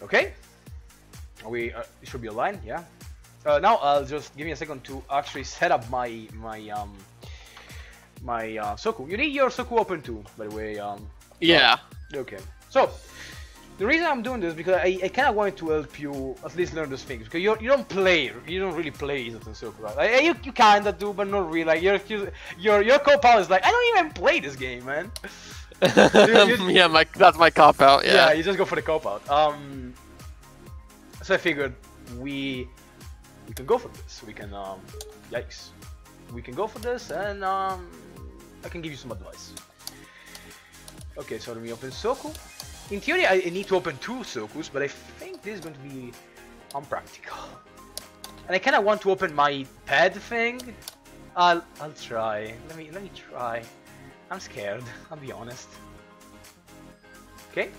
Okay. We should be aligned, yeah. Now I'll just give me a second to actually set up my Soku. You need your Soku open too, by the way. Yeah. Okay. So the reason I'm doing this because I kind of wanted to help you at least learn those things because you don't really play Hisoutensoku, right? Like, you kinda do, but not really. Like your co-pilot is like, I don't even play this game, man. Yeah, that's my cop out. Yeah. You just go for the cop-out. So I figured we can go for this. We can yikes. We can go for this, and I can give you some advice. Okay, so let me open Soku. In theory, I need to open 2 Sokus, but I think this is going to be unpractical. And I kind of want to open my pad thing. I'll try. Let me try. I'm scared. I'll be honest. Okay.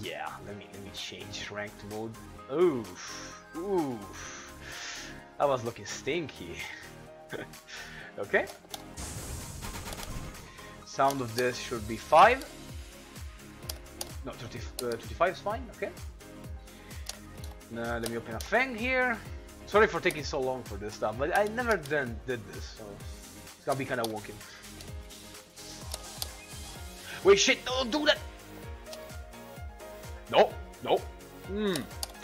Yeah. Let me change ranked mode. Oof. Oof. That was looking stinky. Okay. Sound of this should be 5. No, 25 is fine. Okay. Now let me open a thing here. Sorry for taking so long for this stuff, but I never did this, so it's gonna be kind of wonky. Wait, shit! Don't do that! No, no.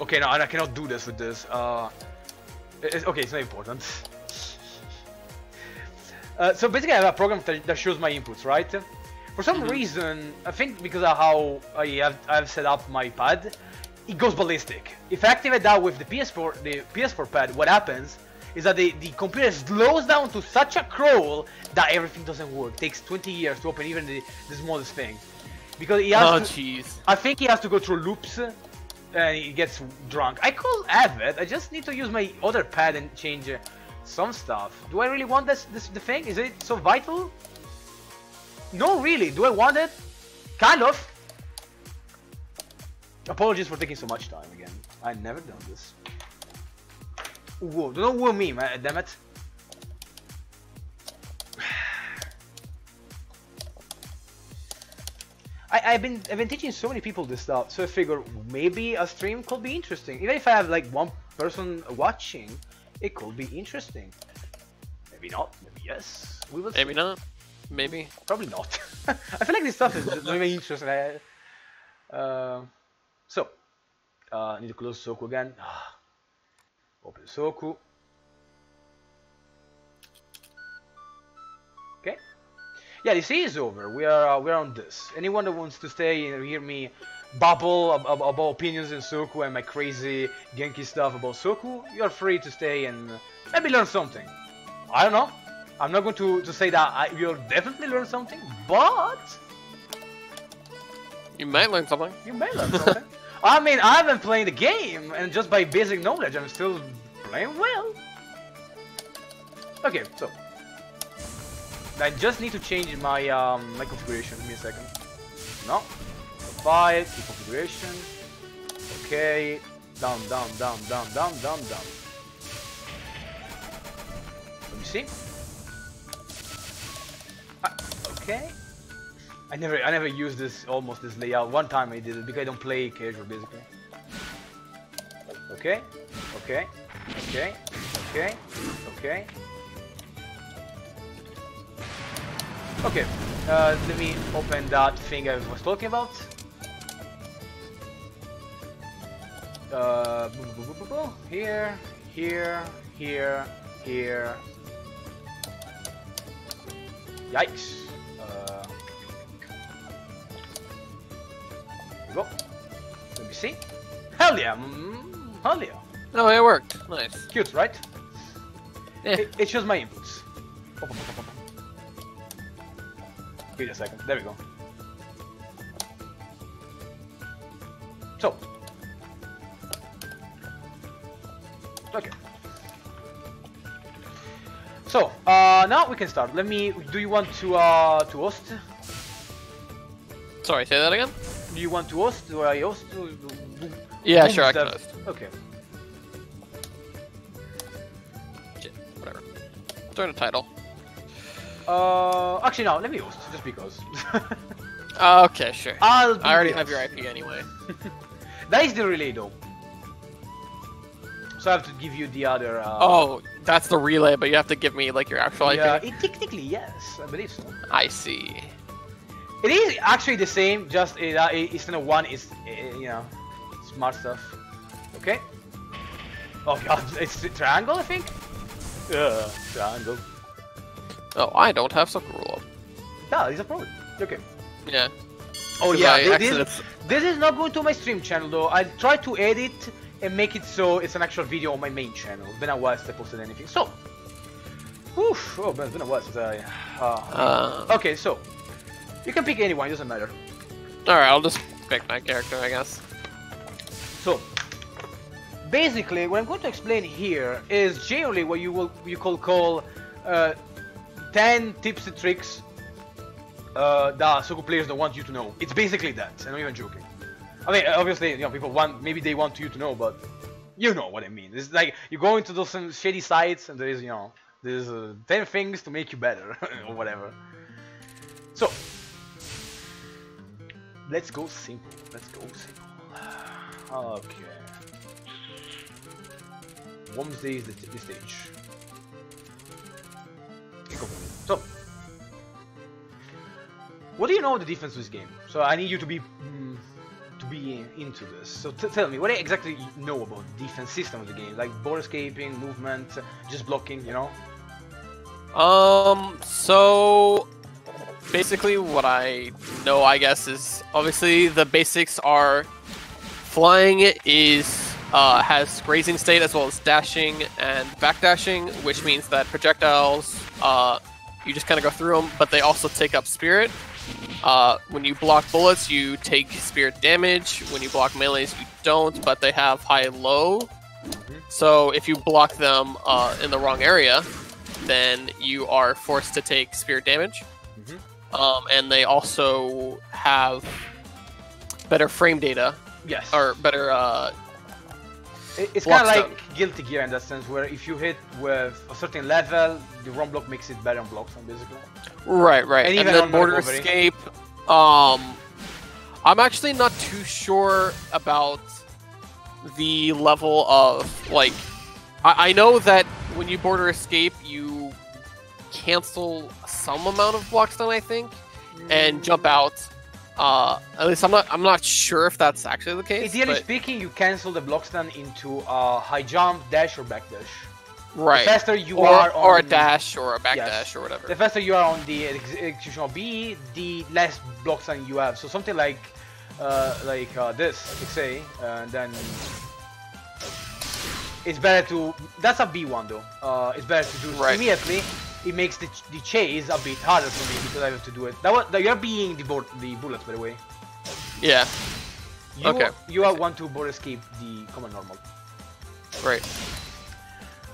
Okay, no, I cannot do this with this. Okay, it's not important. So basically, I have a program that shows my inputs, right? For some reason, I think because of how I've set up my pad, it goes ballistic. If I activate that with the PS4 pad, what happens is that the computer slows down to such a crawl that everything doesn't work. It takes 20 years to open even the smallest thing. Because he has I think he has to go through loops and he gets drunk. I could have it, I just need to use my other pad and change some stuff. Do I really want the thing? Is it so vital? No, really. Do I want it? Kind of. Apologies for taking so much time again. I've never done this. Whoa, don't woo me, man. Damn it. I've been teaching so many people this stuff, so I figure maybe a stream could be interesting. Even if I have like 1 person watching, it could be interesting. Maybe not. Maybe yes. We will see. Maybe not. Maybe. Probably not. I feel like this stuff is just not even interesting. So, need to close Soku again. Open Soku. Okay. Yeah, this is over. We are on this. Anyone that wants to stay and hear me babble about opinions in Soku and my crazy Genki stuff about Soku, you're free to stay and maybe learn something. I don't know. I'm not going to say that you'll definitely learn something, but you might learn something. You may learn something. I mean, I haven't played the game, and just by basic knowledge, I'm still playing well. Okay, so I just need to change my my configuration. Give me a second. No. File, configuration. Okay. Down. Let me see. Okay. I never used this this layout. One time I did it because I don't play casual basically. Okay. Okay, let me open that thing I was talking about. Here. Yikes. Here we go. Let me see. Hell yeah. Hell yeah. Oh, it worked. Nice. Cute, right? Yeah. It shows my inputs. Wait a second. There we go. So. Okay. So, now we can start. Let me. Do you want to host? Sorry, say that again? Do you want to host? Do I host? Yeah, sure, I can host. Okay. Shit, whatever. Turn a title. Actually, no. Let me host, just because. Okay, sure. I I'll do already this. have your IP anyway. That is the relay though. So I have to give you the other. Oh, that's the relay, but you have to give me like your actual IP. Yeah, technically yes, I believe so. I see. It is actually the same, just instead of one is you know, smart stuff. Okay. Oh god, it's a triangle, I think. Triangle. Oh, I don't have Sakura. Yeah, it's a problem. Okay. Yeah. Oh yeah, this is not going to my stream channel though. I try to edit and make it so it's an actual video on my main channel. It's been a while since I posted anything. So, oof, oh, it's been a while since I. Okay, so you can pick anyone. It doesn't matter. All right, I'll just pick my character, I guess. So, basically, what I'm going to explain here is generally what you call 10 tips and tricks that Soku players don't want you to know. It's basically that. I'm not even joking. I mean, obviously, you know, people maybe they want you to know, but you know what I mean. It's like you go into those some shady sites and there's 10 things to make you better or whatever. So let's go simple. Okay. Wednesday is the stage. So, what do you know of the defense of this game? So I need you to be into this. So tell me, what do you exactly know about the defense system of the game? Like board escaping, movement, just blocking, you know? So basically what I know, I guess, is obviously the basics are flying has grazing state as well as dashing and backdashing, which means that projectiles, you just kind of go through them, but they also take up spirit. When you block bullets, you take spirit damage. When you block melees, you don't, but they have high-low. So if you block them in the wrong area, then you are forced to take spirit damage. And they also have better frame data. Yes. Or better it's kind of like Guilty Gear in that sense, where if you hit with a certain level, the run block makes it better on blocks, basically. Right. And then border escape. I'm actually not too sure about the level of, like, I know that when you border escape, you cancel some amount of block stun, I think, and jump out. At least I'm not sure if that's actually the case. Ideally speaking, you cancel the block stun into a high jump, dash, or backdash. Right. The faster you are on... Or a dash, or a backdash, or whatever. The faster you are on the execution of B, the less block stun you have. So something like this, let's say, and then... It's better to... That's a B1 though. It's better to do it immediately. It makes the chase a bit harder for me because I have to do it. You're being the bullets, by the way. Yeah. You want to board escape the common normal. Right.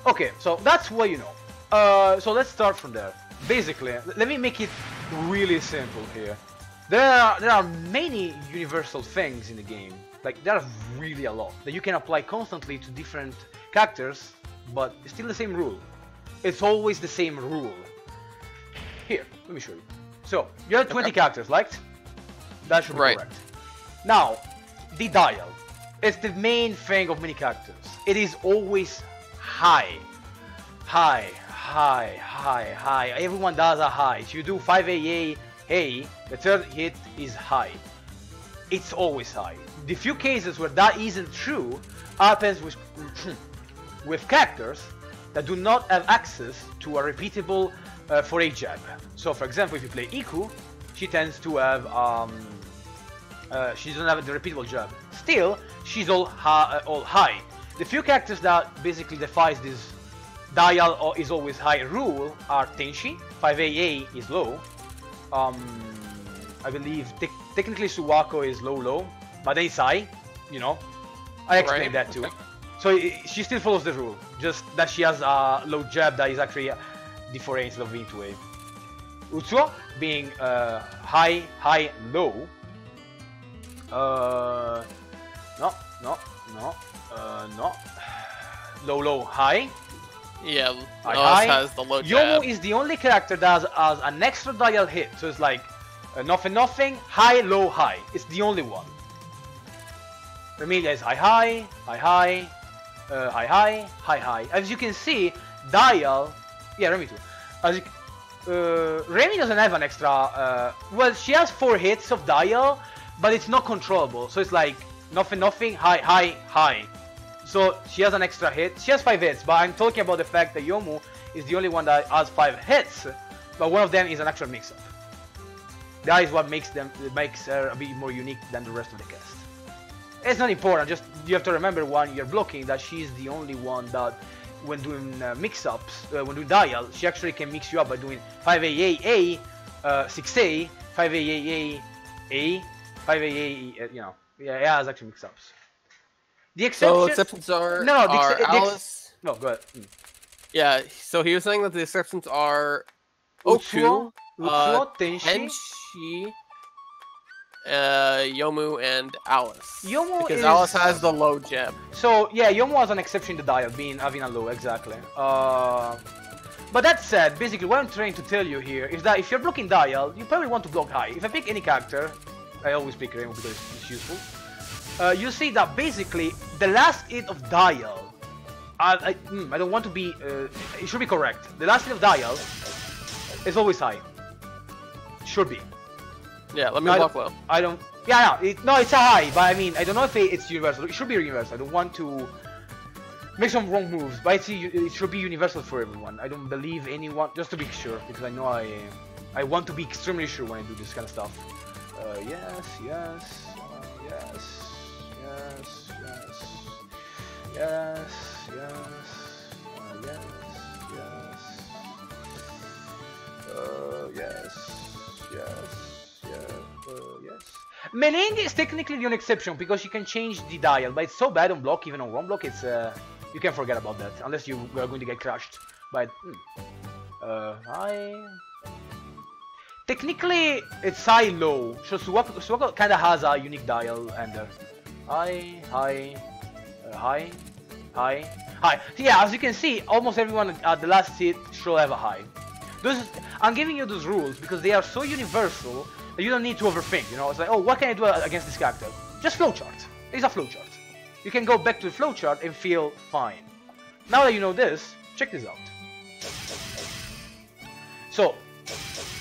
Okay, so that's what you know. So let's start from there. Basically, let me make it really simple here. There are many universal things in the game. Like, there are really a lot that you can apply constantly to different characters, but it's still the same rule. It's always the same rule. Here, let me show you. So, you have 20 characters, right? That should be correct. Now, the dial. It's the main thing of many characters. It is always high. High. Everyone does a high. If you do 5 AA, hey, the third hit is high. It's always high. The few cases where that isn't true happens with characters that do not have access to a repeatable 4A jab. So for example, if you play Iku, she tends to have she doesn't have the repeatable jab. Still, she's all high. The few characters that basically defies this dial is always high rule are Tenshi, 5AA is low. I believe technically Suwako is low, but then it's high, you know. I explained that too. So she still follows the rule, just that she has a low jab that is actually the 4A instead of being 2A. Utsuo being high, low. No. Low, high. Yeah, high. has the low jab. Yomu is the only character that has an extra dial hit, so it's like Nothing, nothing, high, low, high. It's the only one. Remilia is high, high, high, high, high, high, high, high. As you can see, Dial, yeah, Remi too. As you, Remi doesn't have an extra. Well, she has 4 hits of Dial, but it's not controllable. So it's like nothing, nothing, high, high, high. So she has an extra hit. She has 5 hits, but I'm talking about the fact that Yomu is the only one that has 5 hits, but one of them is an actual mix-up. That is what makes her a bit more unique than the rest of the cast. It's not important, just you have to remember when you're blocking that she's the only one that when doing mix-ups, when doing Dial, she actually can mix you up by doing 5A, 6A, 5A, A, 5A, you know, yeah, it has actually mix-ups. The exception... So exceptions are, no, Alice... No, go ahead. Yeah, so he was saying that the exceptions are Oku, Tenshi, Yomu, and Alice. Yomu because is... Alice has the low gem. So yeah, Yomu has an exception to Dial, having a low, exactly. But that said, basically what I'm trying to tell you here is that if you're blocking Dial, you probably want to block high. If I pick any character, I always pick Remo because it's useful. You see that basically the last hit of Dial, I don't want to be, it should be correct. The last hit of Dial is always high. Should be. Yeah, let me block low. I don't, yeah, no, it's a high, but I mean, I don't know if it's universal. It should be universal. I don't want to make some wrong moves, but it should be universal for everyone. I don't believe anyone, just to be sure, because I know I want to be extremely sure when I do this kind of stuff. Yes, yes, yes. Yes, yes, yes, yes, yes, yes, yes, yes. Mening is technically the only exception because you can change the dial, but it's so bad on block, even on one block, it's you can forget about that unless you are going to get crushed. But technically it's high low, so Suwako kind of has a unique dial and high, high, high, high, high. So yeah, as you can see, almost everyone at the last hit should have a high. I'm giving you those rules because they are so universal that you don't need to overthink, you know? It's like, oh, what can I do against this character? Just flowchart. It's a flowchart. You can go back to the flowchart and feel fine. Now that you know this, check this out. So,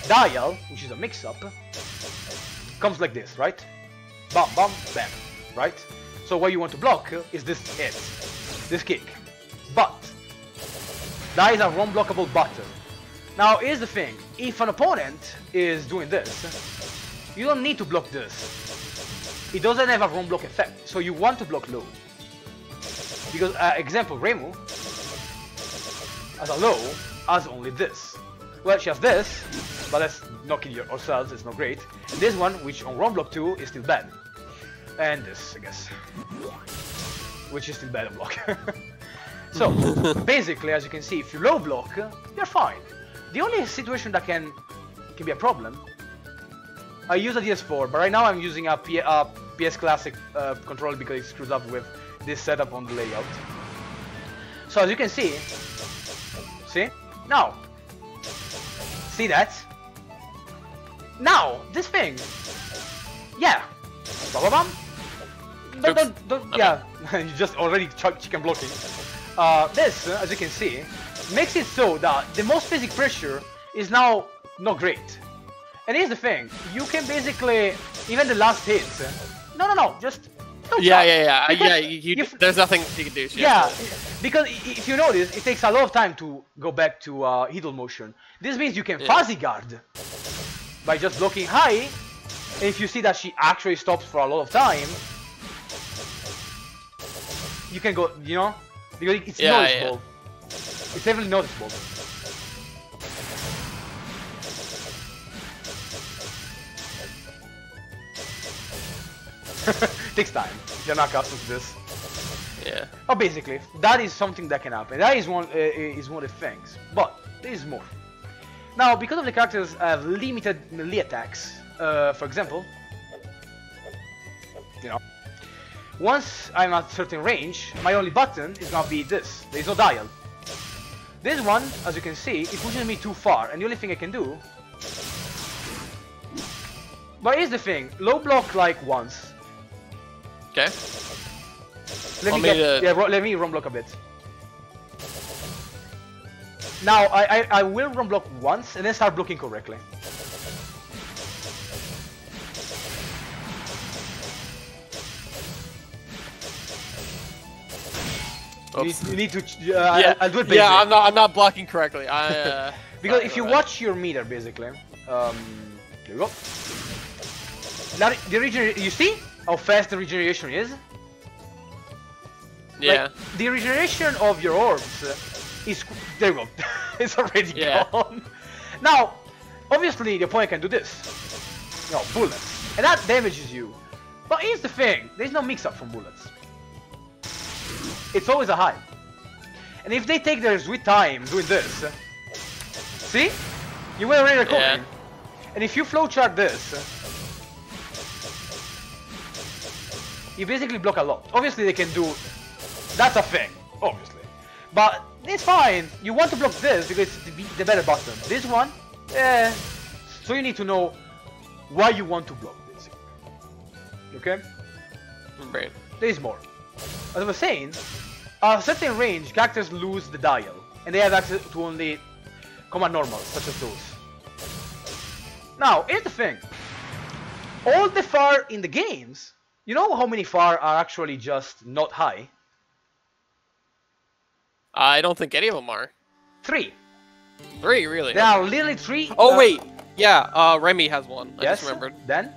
dial, which is a mix-up, comes like this, right? Bam, bam, bam, right? So what you want to block is this hit, this kick. But, that is a non-blockable button. Now, here's the thing. If an opponent is doing this, you don't need to block this. It doesn't have a wrong block effect, so you want to block low. Because, example, Remu, as a low, has only this. Well, she has this, but that's knocking ourselves, it's not great. And this one, which on wrong block 2, is still bad. And this, I guess. Which is still bad on block. So, basically, as you can see, if you low block, you're fine. The only situation that can be a problem, I use a DS4, but right now I'm using a PS Classic controller because it screws up with this setup on the layout. So as you can see, now, see that? Now, this thing, yeah, bam, don't, yeah, you just already chicken blocking. This, as you can see, makes it so that the most basic pressure is now not great. And here's the thing, you can basically, even the last hits, no, just don't there's nothing you can do. Yeah, because if you notice, it takes a lot of time to go back to idle motion. This means you can fuzzy guard by just blocking high, and if you see that she actually stops for a lot of time, you can go, you know, because it's noticeable. Yeah. It's definitely noticeable. Takes time. You're not accustomed to this. Yeah. Oh, basically, that is something that can happen. That is one of the things. But there is more. Now, because of the characters have limited melee attacks, for example, you know, once I'm at a certain range, my only button is gonna be this. There is no dial. This one, as you can see, it pushes me too far, and the only thing I can do But here's the thing, low block like once. Okay. Let me run block a bit. Now I will run block once and then start blocking correctly. You need to. I'll do it. Yeah, I'm not blocking correctly. Because if you watch your meter, basically, there we go. Now you see how fast the regeneration is? Yeah. Like, the regeneration of your orbs is there. You go. It's already gone. Now, obviously, the opponent can do this. No bullets, and that damages you. But here's the thing: there's no mix-up from bullets. It's always a high. And if they take their sweet time doing this, see? You will already recover. Yeah. And if you flowchart this, you basically block a lot. Obviously they can do... That's a thing, obviously. But it's fine. You want to block this because it's the better button. This one, so you need to know why you want to block this. Okay? Right. There is more. As I was saying, at a certain range, characters lose the dial, and they have access to only command normals, such as those. Now, here's the thing. All the far in the games, you know how many far are actually just not high? I don't think any of them are. 3. 3, really? There are literally 3. Oh, wait. Yeah, Remy has one. I just remembered. Then?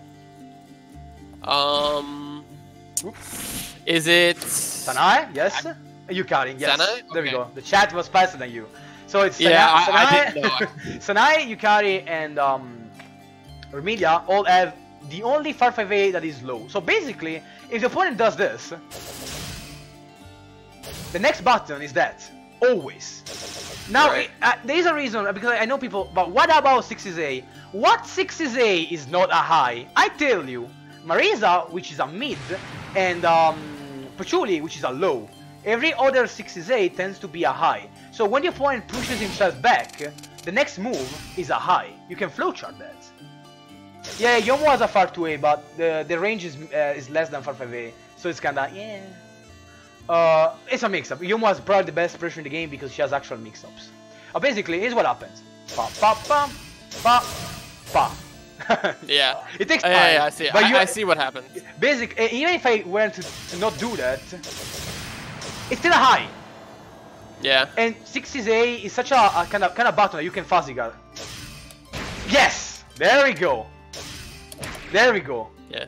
Is it... Sanae? Yes. Yukari? Yes. Sanae? Okay. There we go. The chat was faster than you. So it's Sanae, I didn't know. Sanae, Yukari, and Remilia all have the only far 5A that is low. So basically, if the opponent does this, the next button is that. Always. Now, right. There is a reason, because I know people, but what about 6A? What 6A is not a high? I tell you, Marisa, which is a mid, and Patchouli, which is a low. Every other 6A tends to be a high. So when the opponent pushes himself back, the next move is a high. You can flowchart that. Yeah, Yomo has a far 2A, but the range is less than far 5A, so it's kinda, it's a mix-up. Yomo has probably the best pressure in the game because she has actual mix-ups. Basically, here's what happens. Pa pa pa pa pa. Yeah. It takes time. Yeah, I see. But I see what happens. Even if I were to not do that, it's still a high. Yeah. And 6A is such a kind of button that you can fuzzy guard. Yes! There we go. There we go. Yeah.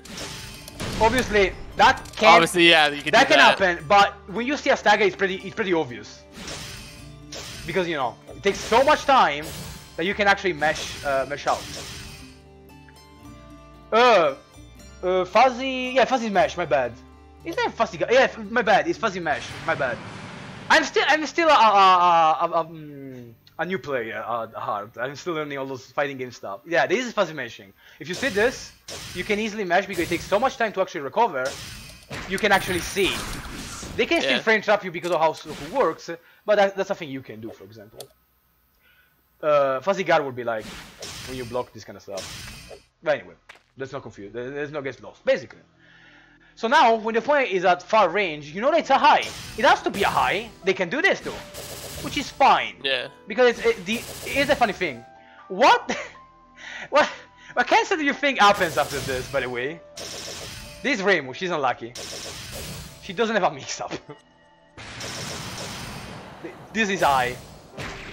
Obviously, that can. Obviously, yeah, you can. That can happen, but when you see a stagger, it's pretty obvious. Because you know, it takes so much time that you can actually mesh out. Fuzzy, fuzzy mesh. My bad. Is that fuzzy? Yeah, my bad. It's fuzzy mesh. My bad. I'm still a new player at heart. I'm still learning all those fighting game stuff. Yeah, this is fuzzy meshing. If you see this, you can easily mesh because it takes so much time to actually recover. You can actually see. They can still frame trap you because of how Suwako works, but that's something you can do, for example. Fuzzy guard would be like when you block this kind of stuff. But anyway, let's not confuse. There's no gets lost, basically. So now, when the opponent is at far range, you know that it's a high. It has to be a high. They can do this though, which is fine. Yeah. Because here's the funny thing. What cancel do you think happens after this? By the way, this Reimu, she's unlucky. She doesn't have a mix-up. This is high.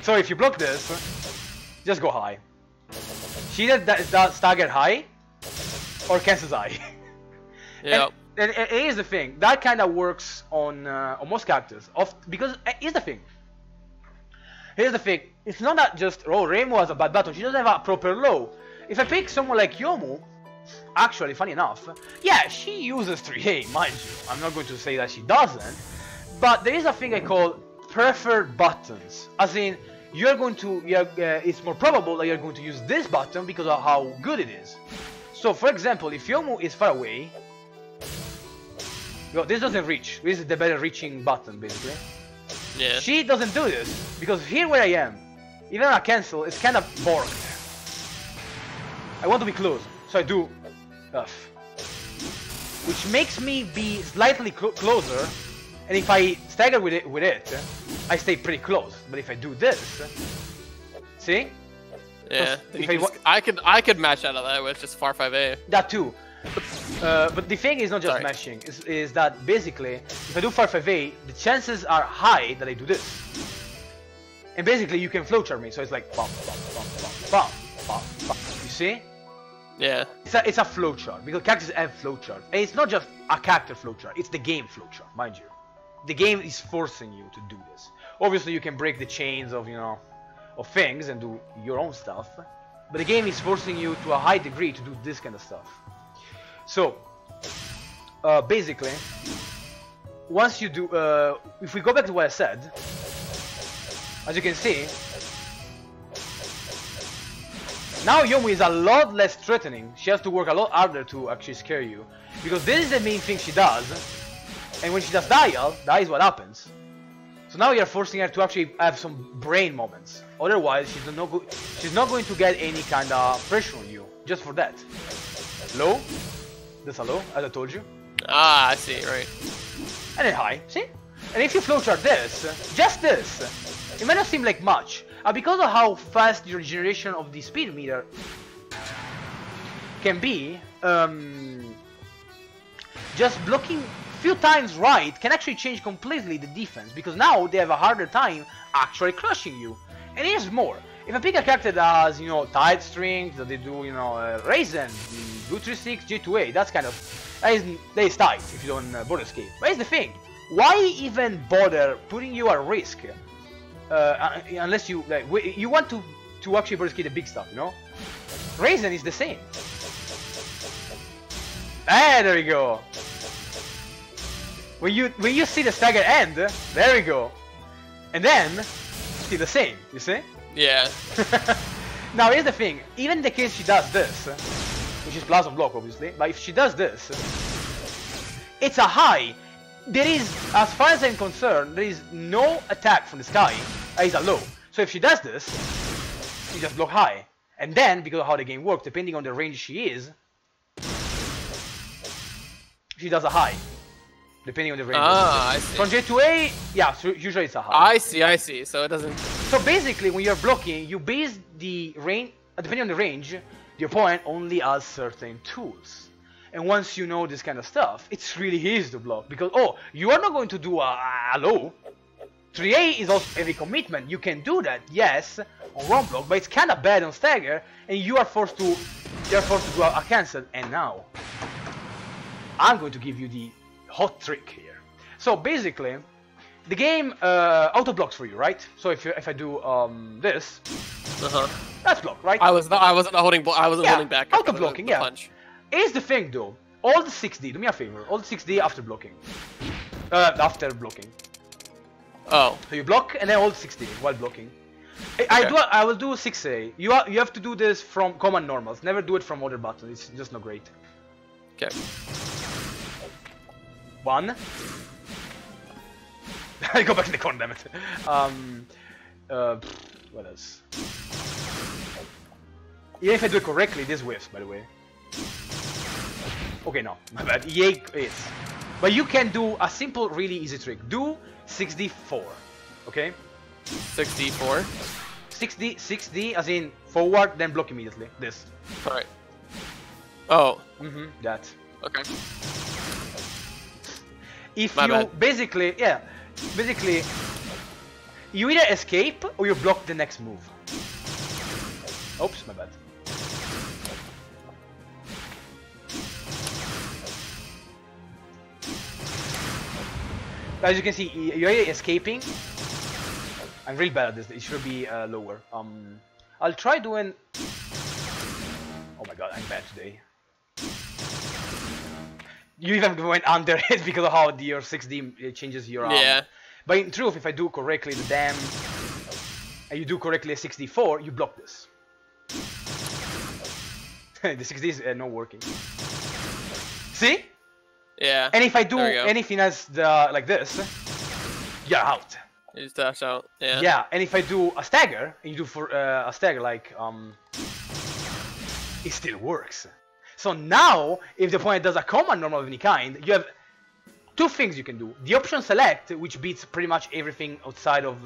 So if you block this, just go high. She does stagger high or cancels high. Yeah. And here's the thing, that kind of works on most characters. Because here's the thing. It's not that just Reimu has a bad button. She doesn't have a proper low. If I pick someone like Yomu, actually, funny enough, yeah, she uses 3A, mind you. I'm not going to say that she doesn't, but there is a thing I call preferred buttons. As in, it's more probable that you're going to use this button because of how good it is. So, for example, if Yomu is far away, this doesn't reach. This is the better reaching button, basically. Yeah. She doesn't do this because here where I am, even on a cancel, it's kind of borked. I want to be close, so I do which makes me be slightly closer. And if I stagger with it, I stay pretty close. But if I do this, see? Yeah. I could match out of that with just far 5A. That too. But the thing is not just mashing. Is that basically, if I do far 5A, the chances are high that I do this. And basically, you can flowchart me. So it's like bump, bump, bump, bump, bump, bump, bump. You see? Yeah. It's a flowchart because characters have flowchart, and it's not just a character flowchart. It's the game flowchart, mind you. The game is forcing you to do this. Obviously, you can break the chains of of things and do your own stuff, but the game is forcing you to a high degree to do this kind of stuff. So, basically, once you do, if we go back to what I said, as you can see, now Yomu is a lot less threatening. She has to work a lot harder to actually scare you, because this is the main thing she does. And when she does dial, that is what happens. So now you're forcing her to actually have some brain moments. Otherwise, she's not going to get any kind of pressure on you. Just for that. Low. That's a low, as I told you. Ah, I see, right. And then high, see? And if you flowchart this, just this, it might not seem like much. Because of how fast your generation of the speed meter can be, just blocking few times right can actually change completely the defense, because now they have a harder time actually crushing you. And here's more. If I pick a character that has, tied strings, that they do, Raisin, do 3-6, J2A, that is tight if you don't border escape. But here's the thing. Why even bother putting you at risk? Unless you, you want to actually border escape the big stuff, Raisin is the same. Ah, there we go. When you see the stagger end, there we go. And then, see the same, you see? Yeah. Now here's the thing, even in the case she does this, which is plus on block obviously, but if she does this, it's a high. There is, as far as I'm concerned, there is no attack from the sky, it's a low. So if she does this, you just block high. And then, because of how the game works, depending on the range she is, she does a high. Depending on the range. Ah, I see. From J2A, yeah, so usually it's a high. I see. So it doesn't... So basically, when you're blocking, you base the range, depending on the range, the opponent only has certain tools. And once you know this kind of stuff, it's really easy to block. Because, you are not going to do a low. 3A is also heavy commitment. You can do that, yes, on one block, but it's kind of bad on stagger, and you're forced to do a cancel. And now, I'm going to give you the hot trick here. So basically, the game auto blocks for you, right? So if I do this, that's blocked, right? I wasn't holding back. Auto blocking, the punch. Here's the thing though. All the 6D, do me a favor. All the 6D after blocking. After blocking. Oh. So you block and then all 6D while blocking. Okay. I will do 6A. You have to do this from command normals. Never do it from other buttons. It's just not great. Okay. 1. I go back in the corner, damn it. What else? Even if I do it correctly, this whiffs, by the way. Okay, no, my bad. EA is. But you can do a simple, really easy trick. Do 6D4, okay? 6D4? 6D, as in forward, then block immediately. This. Alright. Oh. That. Okay. If my you bad. basically, you either escape or you block the next move. Oops, my bad. As you can see, you're either escaping. I'm really bad at this. It should be lower. I'll try doing. Oh my god, I'm bad today. You even went under it because of how your 6D changes your Yeah. But in truth, if I do correctly the dam, and you do correctly a 6D4, you block this. The 6D is not working. See? Yeah. And if I do anything as like this, you're out. You just dash out. Yeah. Yeah. And if I do a stagger, and you do for a stagger like it still works. So now, if the opponent does a command normal of any kind, you have two things you can do. The option select, which beats pretty much everything outside of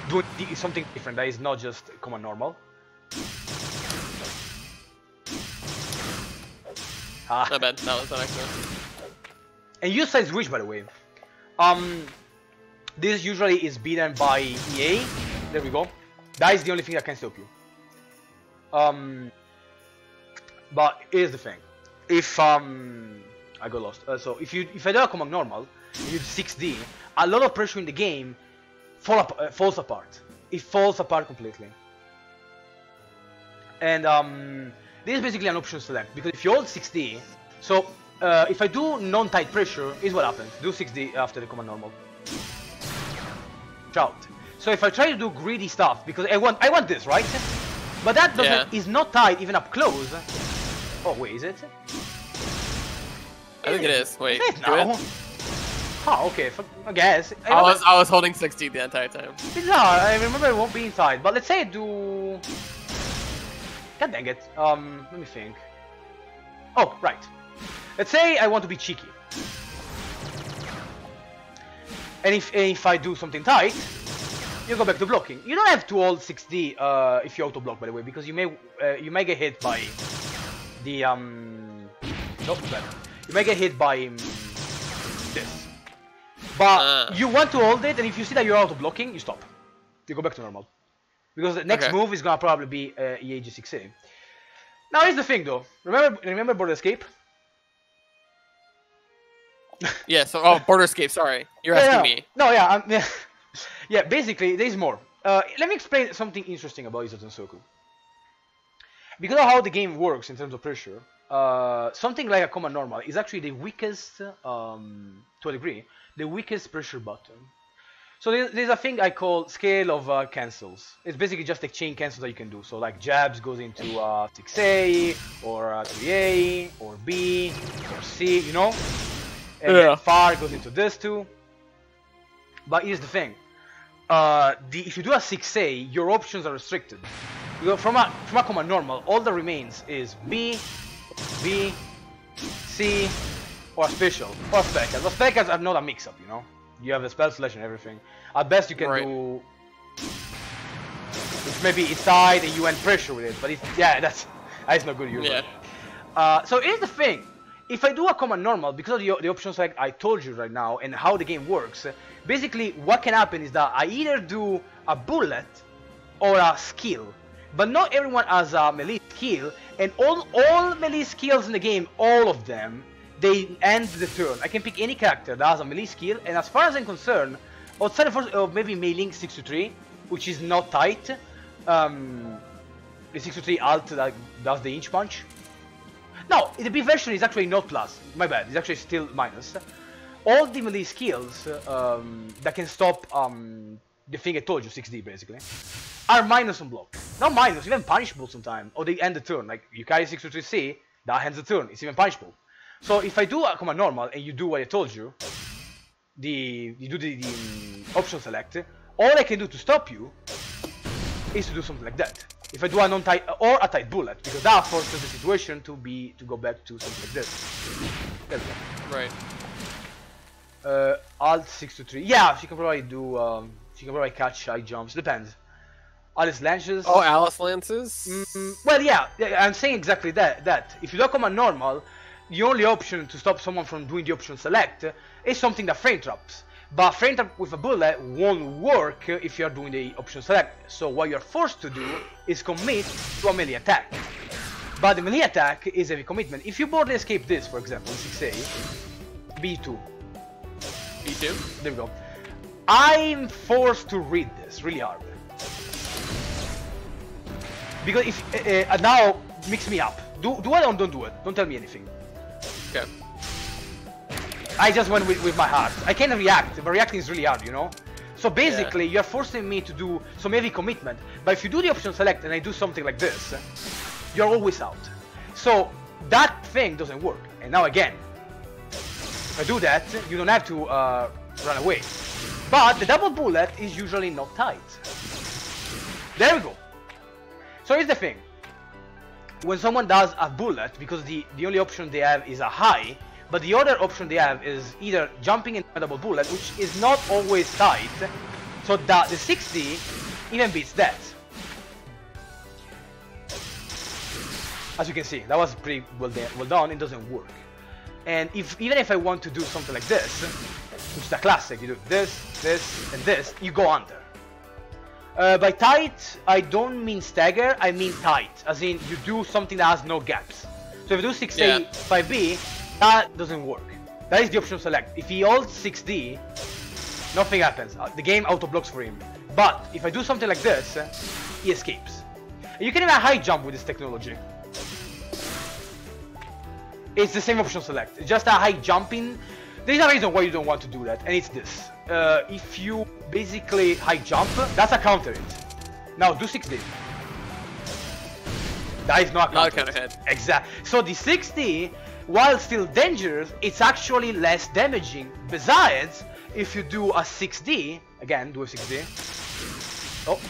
doing something different that is not just command normal. Not bad, that was an accident. And use side switch, by the way. This usually is beaten by EA. There we go. That is the only thing that can stop you. But here's the thing. If I got lost. So if I do a command normal, use 6D, a lot of pressure in the game falls apart. It falls apart completely. And this is basically an option select, because if you hold 6D, so if I do non-tight pressure, is what happens. Do 6D after the command normal. Out. So if I try to do greedy stuff, because I want this, right? But that is not tight even up close. Oh wait, is it? I think it is. Wait, is it now? Oh, okay. I guess. I was holding 60 the entire time. Bizarre. I remember it won't be inside. But let's say I do. God dang it. Let me think. Oh, right. Let's say I want to be cheeky. And if I do something tight, you go back to blocking. You don't have to hold 6D if you auto block, by the way, because you may get hit by the nope, better. You may get hit by this. But you want to hold it, and if you see that you're auto blocking, you stop. You go back to normal. Because the next move is gonna probably be EAG6A. Now here's the thing though. Remember Border Escape? Yeah, so Border Escape, sorry. You're asking me. No, yeah, yeah, basically there's more. Let me explain something interesting about Hisoutensoku. Because of how the game works in terms of pressure, something like a command normal is actually the weakest, to a degree, the weakest pressure button. So there's a thing I call scale of cancels. It's basically just like chain cancels that you can do. So like jabs goes into 6A, or 3A, or B, or C, you know? And then far goes into this too. But here's the thing. If you do a 6A, your options are restricted. Because from a command normal, all that remains is B, B, C, or a special, or specas. The specas are not a mix-up, you know? You have the spell selection and everything. At best you can do... maybe inside and you end pressure with it, but that's not good usually. Yeah. So here's the thing. If I do a command normal, because of the options like I told you right now and how the game works, basically what can happen is that I either do a bullet or a skill. But not everyone has a melee skill, and all melee skills in the game, all of them, they end the turn. I can pick any character that has a melee skill, and as far as I'm concerned, outside of maybe mailing 6-3, which is not tight, the 6-3 alt that does the inch punch. No, the B version is actually not plus. My bad. It's actually still minus. All the melee skills that can stop the thing I told you, 6D basically, are minus on block. Not minus, even punishable sometimes. Or they end the turn. Like Yukari 6-3C, that ends the turn. It's even punishable. So if I do a command normal and you do what I told you, you do the option select, all I can do to stop you is to do something like that. If I do a non-tight or a tight bullet, because that forces the situation to go back to something like this. There we go. Right. Alt 6-3. Yeah, she can probably do. She can probably catch high jumps. Depends. Alice lances. Oh, Alice lances. Well, yeah, I'm saying exactly that. If you do command normal, the only option to stop someone from doing the option select is something that frame traps. But frame trap with a bullet won't work if you are doing the option select. So what you're forced to do is commit to a melee attack. But the melee attack is a commitment. If you border escape this, for example, 6A, B2. B2? There we go. I'm forced to read this really hard. Because if now mix me up. Do it or don't do it. Don't tell me anything. Okay. I just went with my heart. I can't react, but reacting is really hard, you know? So basically, you're forcing me to do some heavy commitment. But if you do the option select and I do something like this, you're always out. So that thing doesn't work. And now again, if I do that, you don't have to run away. But the double bullet is usually not tight. There we go. So here's the thing. when someone does a bullet, because the only option they have is a high, but the other option they have is either jumping and a double bullet, which is not always tight, so that the 60 even beats that. As you can see, that was pretty well done. It doesn't work. And even if I want to do something like this, which is a classic, you do this, this, and this, you go under. By tight, I don't mean stagger, I mean tight, as in you do something that has no gaps. So if you do 6A, 5B, that doesn't work. That is the option select. If he holds 6D, nothing happens. The game auto-blocks for him. But if I do something like this, he escapes. You can even high jump with this technology. It's the same option select. It's just a high jumping. There's a reason why you don't want to do that, and it's this. If you basically high jump, that's a counter hit. Now do 6D. That is not a counter hit. Exactly. So the 6D, while still dangerous, it's actually less damaging. Besides, if you do a 6D, again, do a 6D. Oh.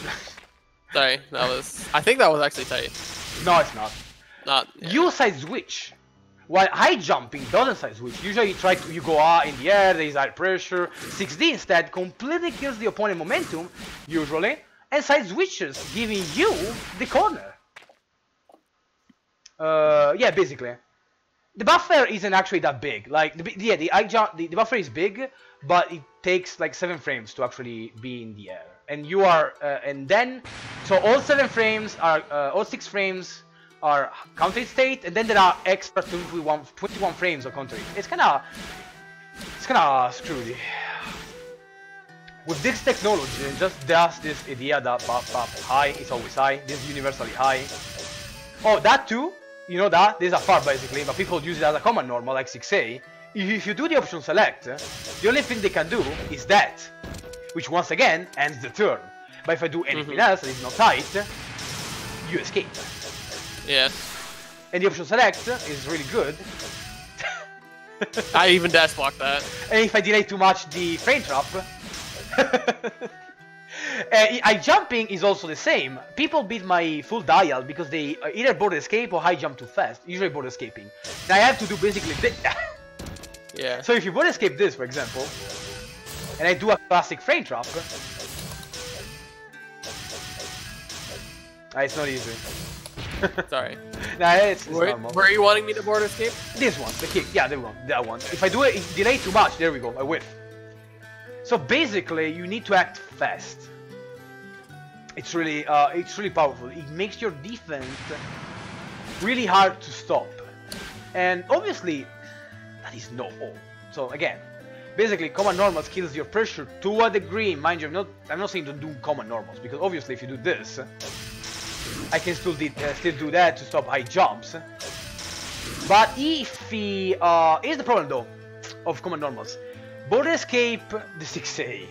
Sorry, that was... I think that was actually tight. No, it's not. Yeah. You side switch. While high jumping doesn't side switch. Usually you go in the air, there is high pressure. 6D instead completely kills the opponent momentum, usually, and side switches, giving you the corner. Yeah, basically. The buffer isn't actually that big. Like, the buffer is big, but it takes like 7 frames to actually be in the air. And you are, so all 7 frames are, all 6 frames are counter hit state, and then there are extra 21 frames of counter hit. It's kinda screwy. With this technology, just does this idea that high is always high, this is universally high. Oh, that too, you know that? This is a far basically, but people use it as a common normal like 6A. If you do the option select, the only thing they can do is that, which once again ends the turn. But if I do anything else that is not tight, you escape. Yeah. And the option select is really good. I even dash block that. And if I delay too much the frame trap, I jumping is also the same. People beat my full dial because they either border escape or high jump too fast. Usually border escaping. And I have to do basically this. Yeah. So if you border escape this, for example, and I do a classic frame trap, it's not easy. Sorry. Nah, it's normal. Where are you wanting me to border escape? This one, the kick. Yeah, there we go. That one. If I do it, delay too much, there we go. I whiff. So basically, you need to act fast. It's really powerful. It makes your defense really hard to stop. And obviously, that is no all. So again, basically, common normals kills your pressure to a degree. Mind you, I'm not saying to do common normals, because obviously, if you do this, I can still do that to stop high jumps. But if he... here's the problem though, of common normals. Border escape the 6A.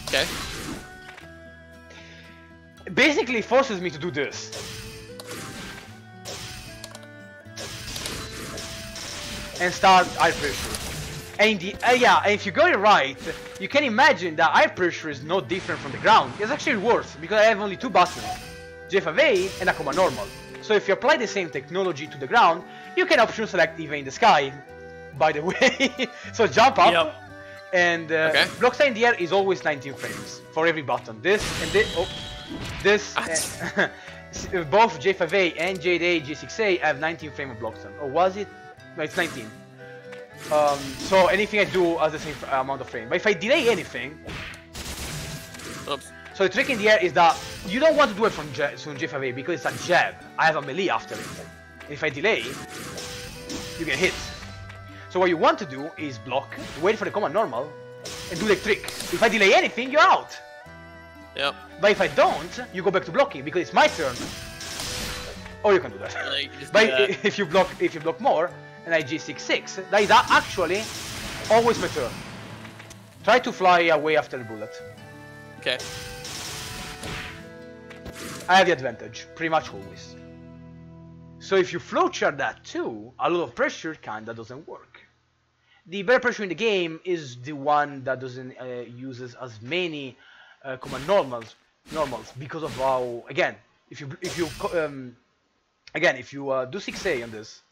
Okay. Basically forces me to do this. And start high pressure. And if you got it right, you can imagine that high pressure is no different from the ground. It's actually worse, because I have only 2 buttons. J5A and a common normal. So if you apply the same technology to the ground, you can option select even in the sky, by the way. So jump up, and block style in the air is always 19 frames for every button. This and this, both J5A and J8A, J6A have 19 frames of block style. Or was it? No, it's 19. So anything I do has the same amount of frame. But if I delay anything, oops. So the trick in the air is that you don't want to do it from J5A because it's a jab. I have a melee after it. If I delay, you get hit. So what you want to do is block, wait for the command normal, and do the trick. If I delay anything, you're out. Yep. But if I don't, you go back to blocking because it's my turn. Or you can do that. But if you block more, and I G66, that is actually always my turn. Try to fly away after the bullet. Okay. I have the advantage, pretty much always. So if you flowchart that too, a lot of pressure kinda doesn't work. The better pressure in the game is the one that doesn't uses as many command normals because of how, again, if you again, if you do 6A on this,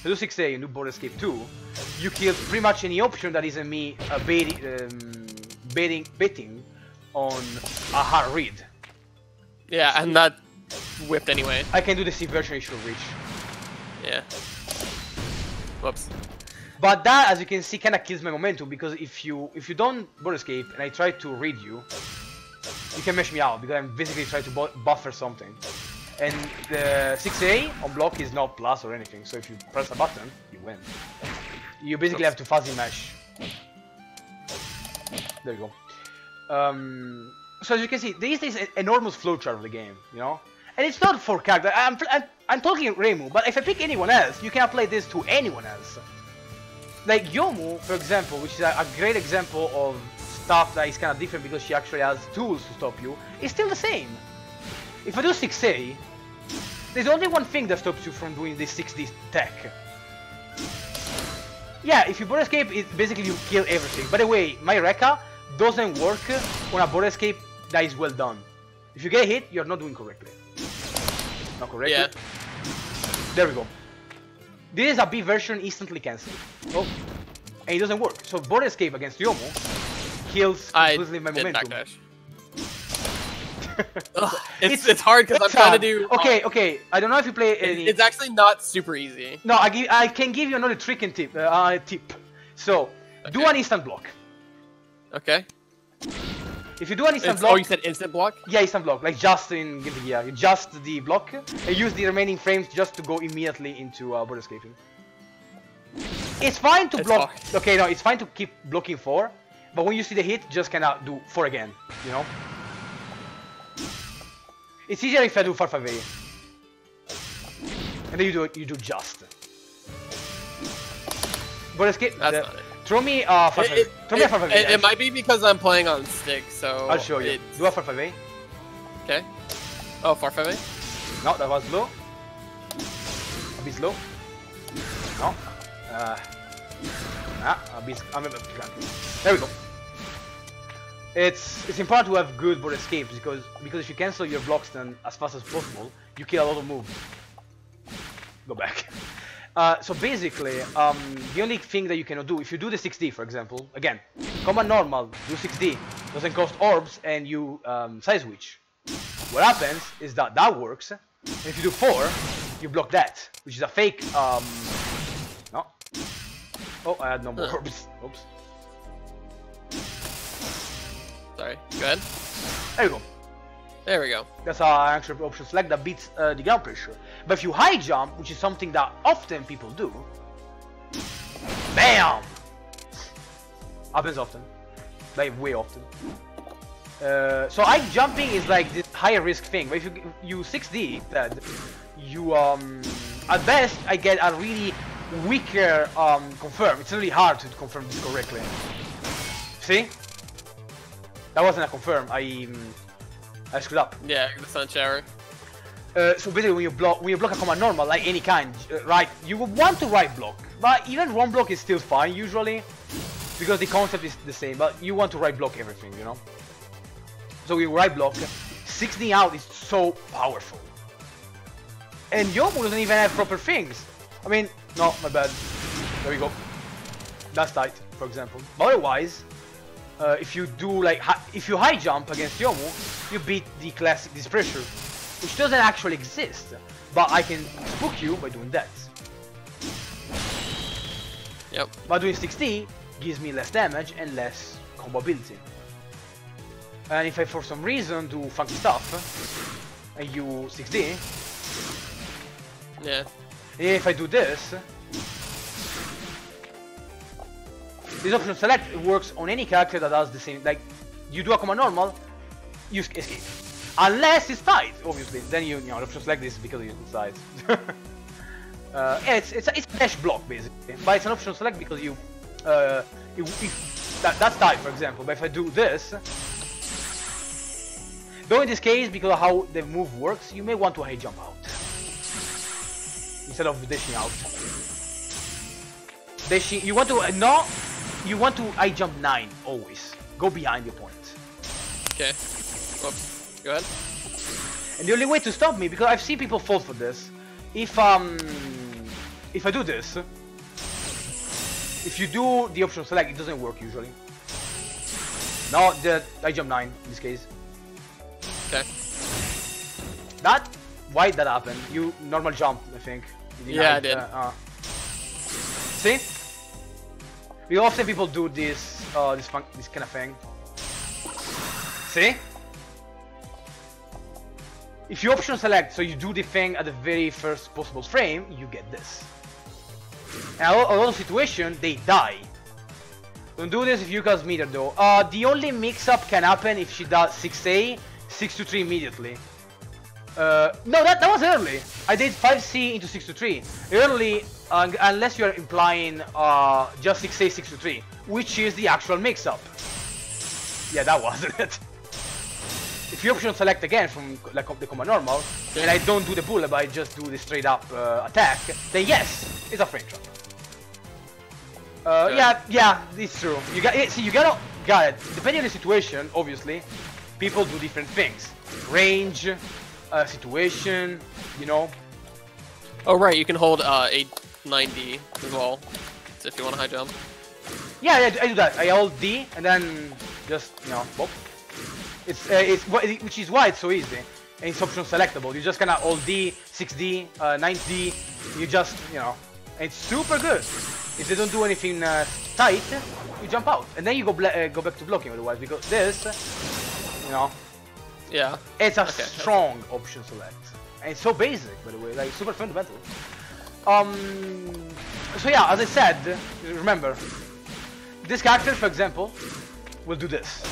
do 6A and do board escape 2, you kill pretty much any option that isn't me betting on a hard read. Yeah, and that whipped anyway. I can do the C version, it should reach. Yeah. Whoops. But that, as you can see, kind of kills my momentum, because if you don't board escape and I try to read you, you can mesh me out, because I'm basically trying to buffer something. And the 6A on block is not plus or anything, so if you press a button, you win. You basically have to fuzzy mesh. There you go. So as you can see, there is this enormous flowchart of the game, you know? And it's not for character, I'm talking Reimu, but if I pick anyone else, you can apply this to anyone else. Like Yomu, for example, which is a great example of stuff that is kind of different because she actually has tools to stop you, is still the same. If I do 6A, there's only one thing that stops you from doing this 6D tech. Yeah, if you board escape, it basically you kill everything. By the way, my Rekka doesn't work on a board escape that is well done. If you get hit, you're not doing correctly. Not correctly. Yeah. There we go. This is a B version instantly cancelled. Oh, and it doesn't work. So board escape against Yomu kills completely my momentum. Backdash. It's hard because I'm trying to do. Okay. I don't know if you play any. It's actually not super easy. No, I can give you another trick and tip. So do an instant block. Okay. If you do an instant block. Oh, you said instant block? Yeah, instant block. Like just in Gear, just the block, and use the remaining frames just to go immediately into board escaping. It's fine to block. Hard. Okay, no, it's fine to keep blocking 4, but when you see the hit, just cannot do 4 again. You know. It's easier if I do 5A. And then you do just. Board escape. That's not it. Throw me a 5A. Throw me a 5A. It might be because I'm playing on stick, so I'll show you. Do a 5A. Okay. Oh, 4-5A? No, that was low. A bit slow. No. A bit. There we go. It's important to have good board escapes because if you cancel your blocks then as fast as possible, you kill a lot of moves. Go back. So basically, the only thing that you cannot do, if you do the 6D, for example, again, command normal, do 6D, doesn't cost orbs, and you side switch. What happens is that works, and if you do 4, you block that, which is a fake, no. Oh, I had no more orbs. Oops. Sorry, go ahead. There you go. There we go. That's our actual option select that beats the ground pressure. But if you high jump, which is something that often people do, BAM! Happens often. Like way often. So high jumping is like this higher risk thing. But if you 6D instead, you at best I get a really weaker confirm. It's really hard to confirm this correctly. See? That wasn't a confirm. I screwed up. Yeah, the sun shower. So basically, when you block a command normal, like any kind, right, you would want to right block, but even wrong block is still fine usually, because the concept is the same. But you want to right block everything, you know. So we right block. 6D out is so powerful, and Yomu doesn't even have proper things. I mean, no, my bad. There we go. That's tight, for example. But otherwise. If you do like if you high jump against Yomu, you beat the classic this pressure, which doesn't actually exist, but I can spook you by doing that. Yep. But doing 6D gives me less damage and less combo ability. And if I for some reason do funky stuff and you 6D, yeah. And if I do this. This option select works on any character that does the same. Like, you do a command normal, you escape. Unless it's tied, obviously. Then you know, option select this because it's tied. Yeah, it's a dash block basically, but it's an option select because you that's tied, for example. But if I do this, though in this case, because of how the move works, you may want to high jump out instead of dashing out. Dashing, you want to no. You want to high jump 9 always. Go behind the opponent. Okay. Oops. Go ahead. And the only way to stop me, because I've seen people fall for this, if I do this, if you do the option select, it doesn't work usually. No, I jump 9 in this case. Okay. Why that happened? You normal jump, I think. Yeah, I did. See? Often people do this this kind of thing. See? If you option select, so you do the thing at the very first possible frame, you get this. And a lot of situations, they die. Don't do this if Yuka's meter though. The only mix-up can happen if she does 6A, 6 to 3 immediately. No, that was early. I did 5C into 6 to 3. Early, unless you're implying just 6A, 6 to 3, which is the actual mix-up. Yeah, that wasn't it. If you option select again from like the command normal, and I don't do the bullet, but I just do the straight up attack, then yes, it's a frame trap. Yeah, it's true. You got it. See, you got it. Depending on the situation, obviously, people do different things. Range, situation, you know. Oh right, you can hold a 90 as well, so if you want to high jump. Yeah, I do that. I hold D and then just bop. Which is why it's so easy, and it's option selectable. You just kind of hold D, 6D, 9D. You just and it's super good. If they don't do anything tight, you jump out, and then you go back to blocking otherwise, because this, yeah, it's a strong option select, and it's so basic, by the way, like super fundamental. So yeah, as I said, remember, this character, for example, will do this.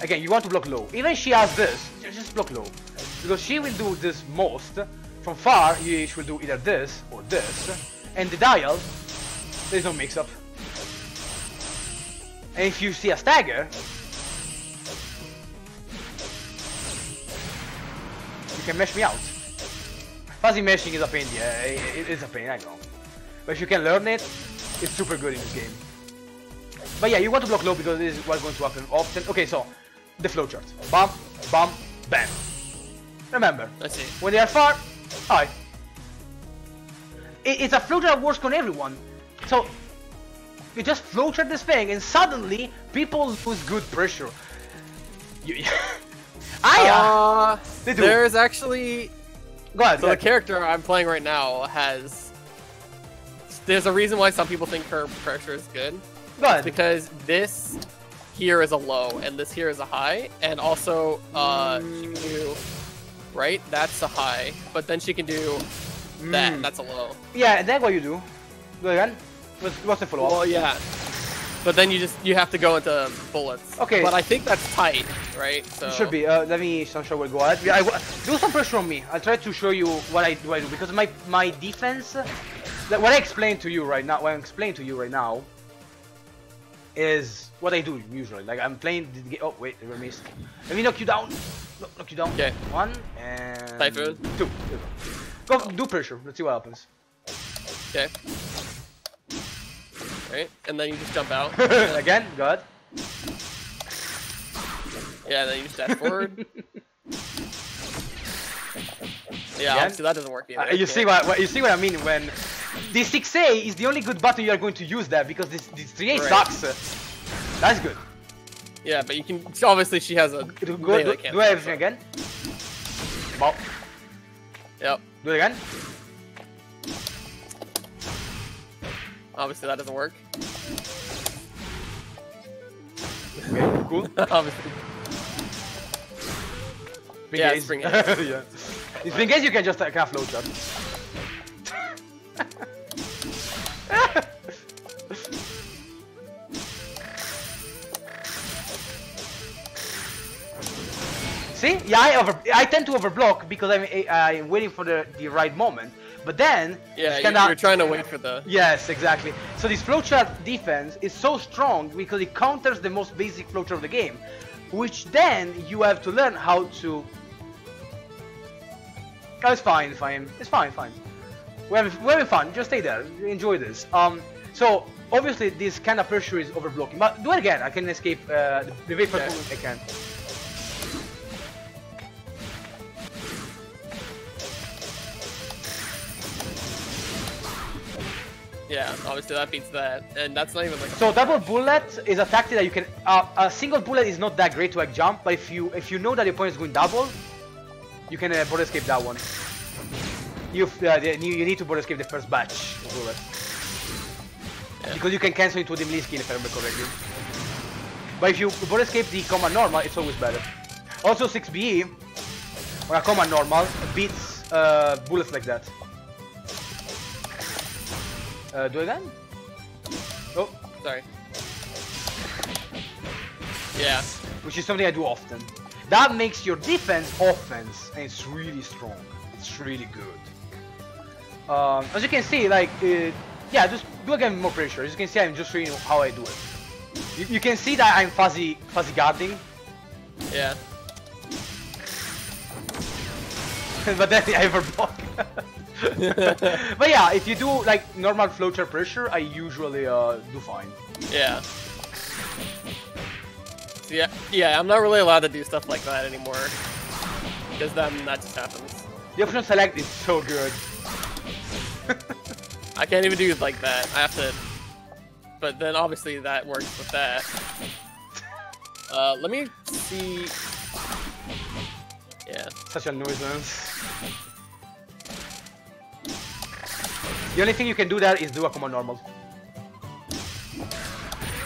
Again, you want to block low. Even she has this, just block low, because she will do this most. From far, she will do either this or this, and the dial. There's no mix-up. And if you see a stagger, you can mesh me out. Fuzzy meshing is a pain, yeah, it is a pain, I know. But if you can learn it, it's super good in this game. But yeah, you want to block low because this is what's going to happen often. Okay, so, the flowchart. Bump, bump, bam. Remember, let's see. When they are far, hi. It's a flowchart that works on everyone. So, you just flowchart this thing and suddenly people lose good pressure. They do. There's actually... Go ahead, so the character I'm playing right now has... There's a reason why some people think her pressure is good. Go ahead. Because this here is a low and this here is a high. And also, she can do... Right? That's a high. But then she can do that, and that's a low. Yeah, and then what you do? Go again. What's the follow-up? Well, yeah. But then you have to go into bullets. Okay. But I think that's tight, right? So. It should be. Let me show what go ahead. Yeah, do some pressure on me. I'll try to show you what I do because my defense, what I explained to you right now, is what I do usually. Like I'm playing the game. Oh wait, I missed. Let me knock you down. Knock you down. Okay. 1 and Typhoon. 2. Go do pressure. Let's see what happens. Okay. Right, and then you just jump out. Again, go ahead. Yeah, then you just dash forward. Yeah, obviously that doesn't work either. You see what I mean when the 6A is the only good button you are going to use there because this 3A sucks. That's good. Yeah, but you can obviously she has a do everything again. Bop. Yep. Do it again. Obviously that doesn't work. Okay, cool. Obviously. Yeah, spring gaze. Yeah. In spring gaze you can just kind of flowchart. See? Yeah, I tend to overblock because I'm waiting for the right moment. But then, yeah, you're trying to wait for the... Yes, exactly. So this flowchart defense is so strong because it counters the most basic flowchart of the game, which then you have to learn how to... Oh, it's fine. It's fine. We're having fun. Just stay there. Enjoy this. So obviously this kind of pressure is overblocking. But do it again. I can escape the very first moment I can. Yeah, obviously that beats that, and that's not even like. So double bullet is a tactic that you can. A single bullet is not that great to like jump, but if you know that your opponent is going double, you can board escape that one. You need to board escape the first batch of bullets. Yeah. Because you can cancel into the melee skill if I remember correctly. But if you board escape the command normal, it's always better. Also 6BE or a command normal beats bullets like that. Do it again? Oh, sorry. Yeah. Which is something I do often. That makes your defense offense, and it's really strong. It's really good. As you can see, like, yeah, just do again more pressure. As you can see, I'm just showing you how I do it. You can see that I'm fuzzy guarding. Yeah. But then I overblock. But yeah, if you do like normal flowchart pressure, I usually do fine. Yeah. So yeah, I'm not really allowed to do stuff like that anymore, because then that just happens. The option select is so good. I can't even do like that. I have to. But then obviously that works with that. Let me see. Yeah. Such a nuisance. The only thing you can do there is do a command normal.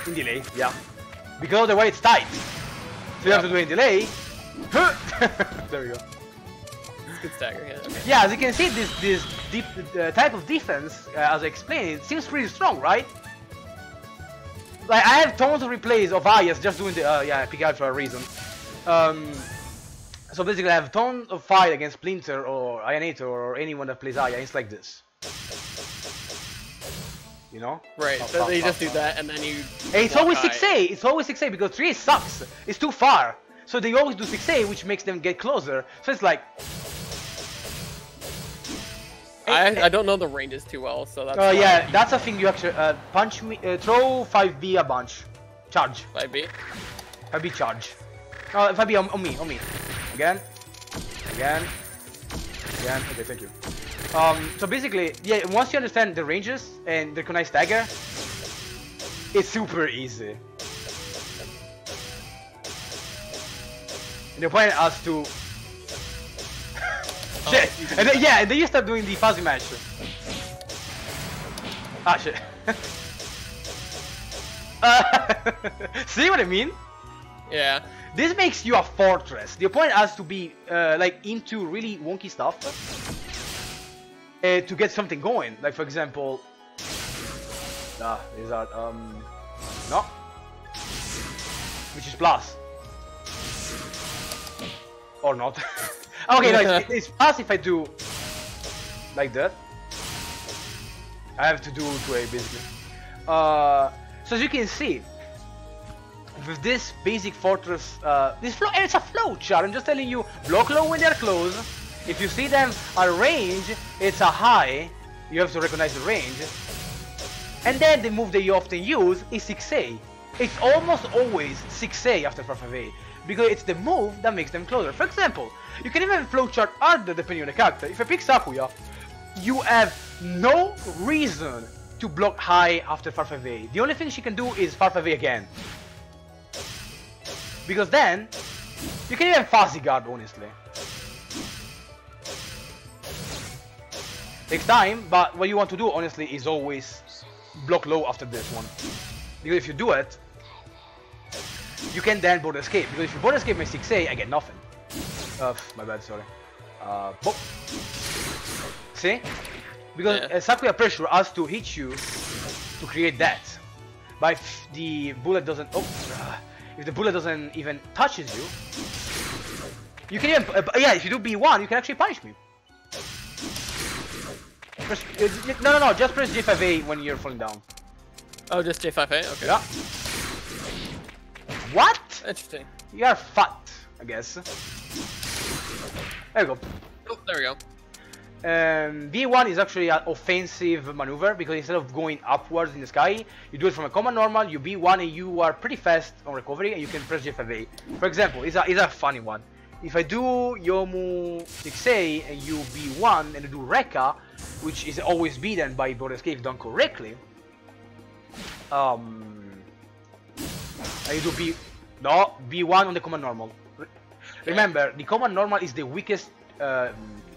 In delay, yeah. Because otherwise it's tight. So you have to do it in delay. There we go. It's good stagger, yeah. Okay. Yeah, as you can see, this deep type of defense, as I explained, it seems pretty strong, right? Like, I have tons of replays of Ayas just doing the, yeah, I pick out for a reason. So basically I have tons of fight against Splinter or Ayanator or anyone that plays Aya, it's like this. You know? Right, so you just do that and then you... And it's always 6A, it's always 6A because 3A sucks, it's too far. So they always do 6A, which makes them get closer. So it's like... I don't know the ranges too well, so that's... yeah, that's a thing you actually... punch me... throw 5B a bunch. Charge. 5B? 5B charge. 5B on me. Again. Okay, thank you. So basically, yeah, once you understand the ranges and recognize stagger, it's super easy. And the point has to... Shit! And then, yeah, and then you start doing the fuzzy match. Ah, shit. See what I mean? Yeah. This makes you a fortress. The opponent has to be like into really wonky stuff to get something going. Like for example, is that no, which is plus or not? Okay, no, it's plus if I do like that. I have to do 2A basically. So as you can see, with this basic fortress, it's a flow chart. I'm just telling you, block low when they're close. If you see them at range, it's a high. You have to recognize the range. And then the move that you often use is 6A. It's almost always 6A after 5A, because it's the move that makes them closer. For example, you can even flowchart harder depending on the character. If I pick Sakuya, you have no reason to block high after 5A. The only thing she can do is 5A again. Because then, you can even fuzzy guard, honestly. Takes time, but what you want to do, honestly, is always block low after this one. Because if you do it, you can then board escape. Because if you board escape my 6A, I get nothing. My bad, sorry. Boop. See? Because Sakuya pressure has to hit you to create that. But if the bullet doesn't... if the bullet doesn't even touches you, you can even... yeah, if you do B1, you can actually punish me. Press, no, just press J5A when you're falling down. Oh, just J5A? Okay. Yeah. What? Interesting. You are fat, I guess. There we go. Oh, there we go. B1 is actually an offensive maneuver because instead of going upwards in the sky, you do it from a command normal, you B1 and you are pretty fast on recovery and you can press J5A. For example, it's a funny one. If I do Yomu 6A and you B1 and you do Rekka, which is always beaten by border escape done correctly. You do B1 on the command normal. Remember, the command normal is the weakest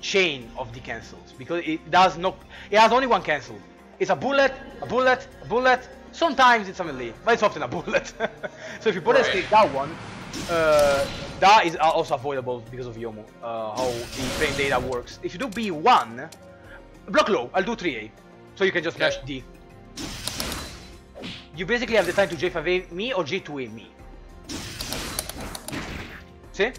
chain of the cancels because it has only one cancel. It's a bullet, a bullet, a bullet. Sometimes it's a melee, but it's often a bullet. So if you border escape that one, that is also avoidable because of Yomu, how the frame data works. If you do B1, block low, I'll do 3A, so you can just mash D. You basically have the time to J5A me or J2A me. See?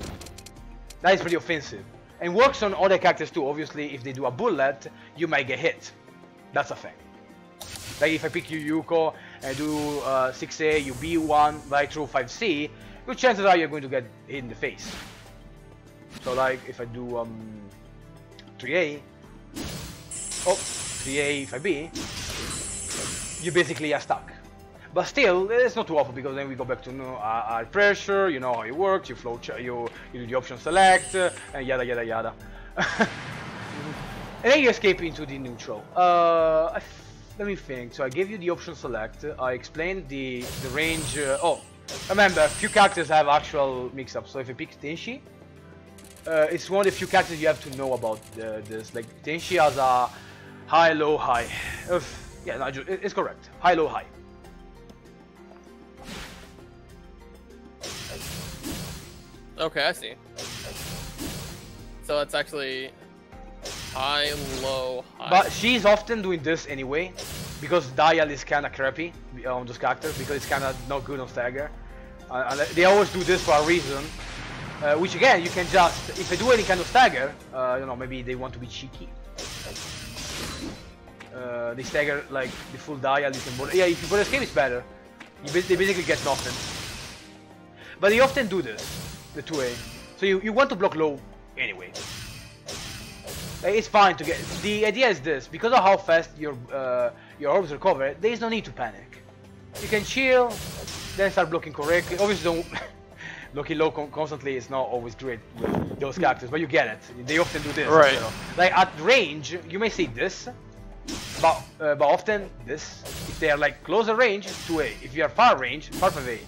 That is pretty offensive. And works on other characters too, obviously if they do a bullet, you might get hit. That's a thing. Like if I pick you Yuko and do 6A, you B1, right through 5C, good chances are you're going to get hit in the face. So like if I do 3A, 3A, 5B, you basically are stuck. But still, it's not too awful because then we go back to high pressure, you know how it works, you flow, you do the option select, and yada yada yada. And then you escape into the neutral. Let me think. So I gave you the option select. I explained the range. Remember, few characters have actual mix-ups. So if you pick Tenshi, it's one of the few characters you have to know about this. Like Tenshi has a high, low, high. Yeah, no, it's correct. High, low, high. Okay, I see. So it's actually high, low, high. But she's often doing this anyway, because dial is kind of crappy on those characters, because it's kind of not good on stagger. And they always do this for a reason, which again, you can just, if they do any kind of stagger, you know, maybe they want to be cheeky. They stagger like the full dial, you can border, yeah, if you border escape it's better. They basically get nothing. But they often do this, the 2A. So you want to block low anyway. It's fine to get. The idea is this: because of how fast your orbs recover, there is no need to panic. You can chill, then start blocking correctly. Obviously, don't blocking low constantly is not always great with those characters, but you get it. They often do this. Right. You know? Like at range, you may see this, but often this. If they are like closer range, 2A. If you are far range, far 5A.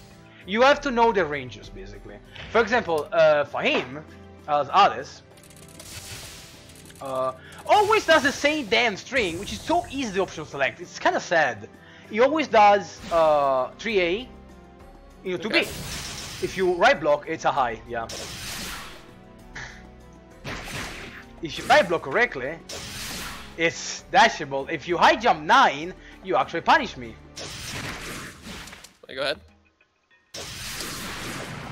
You have to know the ranges basically. For example, Fahim as Alice. Always does the same damn string, which is so easy to option select. It's kind of sad. He always does 3A, you know, 2B. If you right block, it's a high, yeah. If you right block correctly, it's dashable. If you high jump 9, you actually punish me. Go ahead.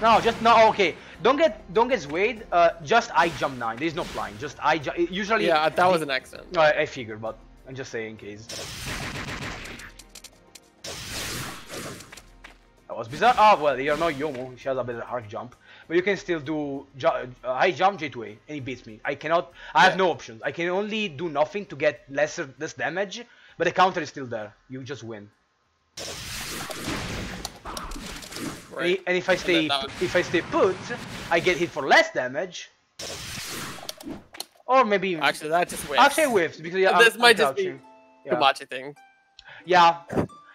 No, just no. Okay, don't get swayed. Just I jump 9. There's no flying. Just I jump. Usually. Yeah, that was an accident. No, I figured, but I'm just saying in case. That was bizarre. Oh well, you're not Yomo. She has a better arc jump, but you can still do high jump J2A, and he beats me. I cannot. I have no options. I can only do nothing to get less damage, but the counter is still there. You just win. Right. And if I stay put, I get hit for less damage. Or maybe actually that just whiffs. Actually whiffs because yeah, this might I'm just be Komachi thing. Yeah,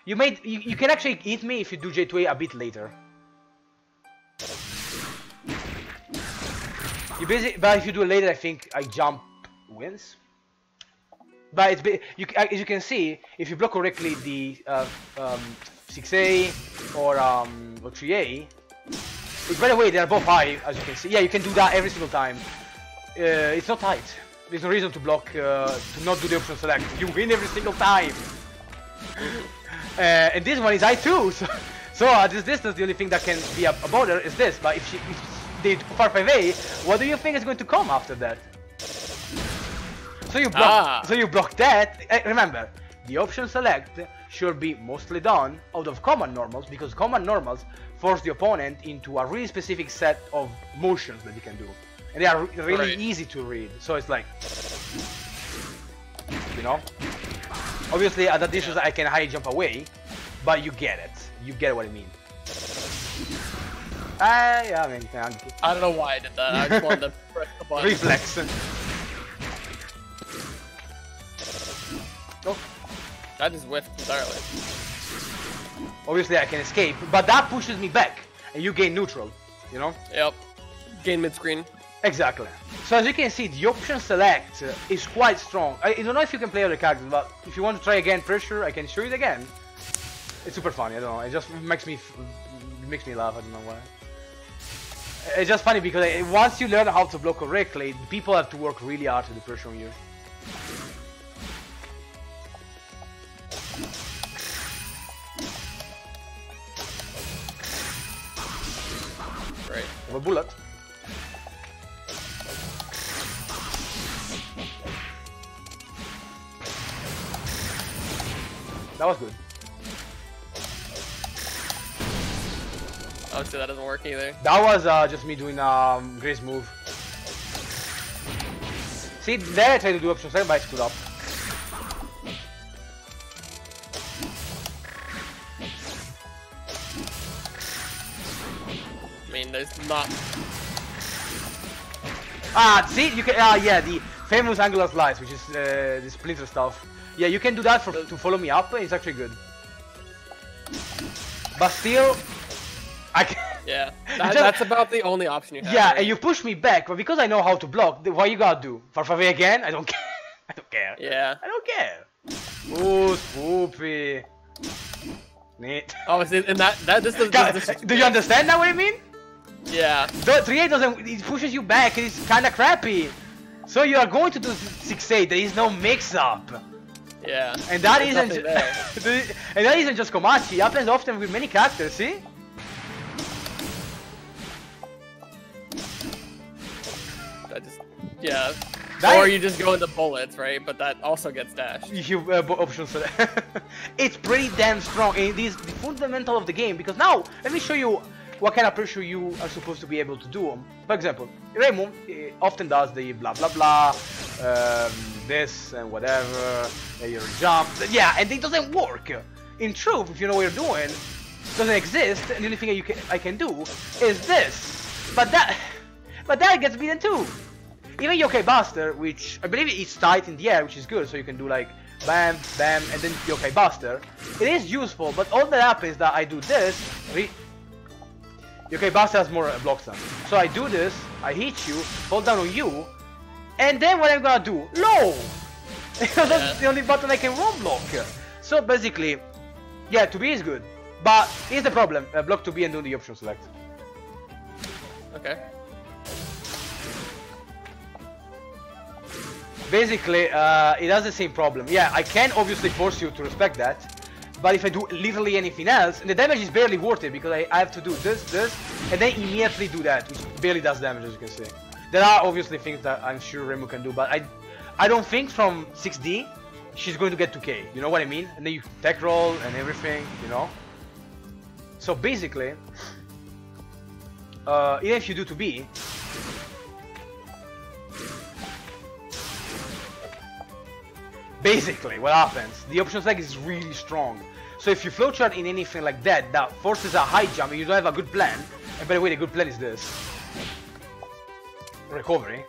you can actually hit me if you do J2A a bit later. But if you do it later, I think I jump wins. But it's as you can see, if you block correctly the 6A or 3A, which by the way they are both high, as you can see. Yeah, you can do that every single time. It's not tight. There's no reason to block, to not do the option select. You win every single time. And this one is high too. So at this distance, the only thing that can be a bother is this. But if they far 5A, what do you think is going to come after that? So you block. So you block that. Remember, the option select should be mostly done out of command normals, because command normals force the opponent into a really specific set of motions that he can do, and they are really easy to read. So it's like, you know, obviously at that distance I can high jump away, but you get it. You get what I mean. Yeah, I mean, I don't know why I did that. I just wanted to press the button. Reflex. Oh. I just whiffed entirely. Obviously I can escape, but that pushes me back, and you gain neutral, you know? Yep. Gain mid-screen. Exactly. So as you can see, the option select is quite strong. I don't know if you can play other characters, but if you want to try again pressure, I can show it again. It's super funny, I don't know, it just makes me laugh, I don't know why. It's just funny because once you learn how to block correctly, people have to work really hard to do pressure on you. Right. Have a bullet. That was good. Oh, so that doesn't work either. That was just me doing Grace move. See, there I tried to do option select, but I screwed up. I mean, there's not... Ah, see, you can, yeah, the famous angular slice, which is the splinter stuff. Yeah, you can do that to follow me up, it's actually good. But still, I can... Yeah, that's about the only option you have. Yeah, right? and you push me back, but because I know how to block, what you gotta do? Farfave again? I don't care. I don't care. Yeah. I don't care. Ooh, spoopy. Neat. Oh, and this Do you understand now what I mean? Yeah. The 3-8 doesn't, it pushes you back, and it's kinda crappy. So you are going to do 6-8, there is no mix-up. Yeah. And that There's isn't nothing there. and that isn't just Komachi, it happens often with many characters, see? Yeah. That Or is- you just go into bullets, right? But that also gets dashed. You options for that. It's pretty damn strong, and it is the fundamental of the game, because now, let me show you what kind of pressure you are supposed to be able to do. For example, Remu often does the blah blah blah, this and whatever, your jump, yeah, and it doesn't work. In truth, if you know what you're doing, it doesn't exist, and the only thing I can do is this. But that gets beaten too. Even Yokai Buster, which I believe it's tight in the air, which is good, so you can do like bam, bam, and then Yokai Buster. It is useful, but all that happens is that I do this. Yokai Buster has more block stun. So I do this, I hit you, fall down on you, and then what I'm gonna do? Low! Because that's the only button I can roam block. So basically, yeah, 2B is good. But here's the problem, block 2B and do the option select. Okay. Basically, it has the same problem. Yeah, I can obviously force you to respect that, but if I do literally anything else, and the damage is barely worth it because I have to do this, and then immediately do that, which barely does damage, as you can see. There are obviously things that I'm sure Remu can do, but I don't think from 6D she's going to get 2k, you know what I mean? And then you tech roll and everything, you know? So basically, even if you do 2B, basically, what happens? The option select is really strong. So if you flowchart in anything like that, that forces a high jump and you don't have a good plan, and by the way, the good plan is this. Recovery.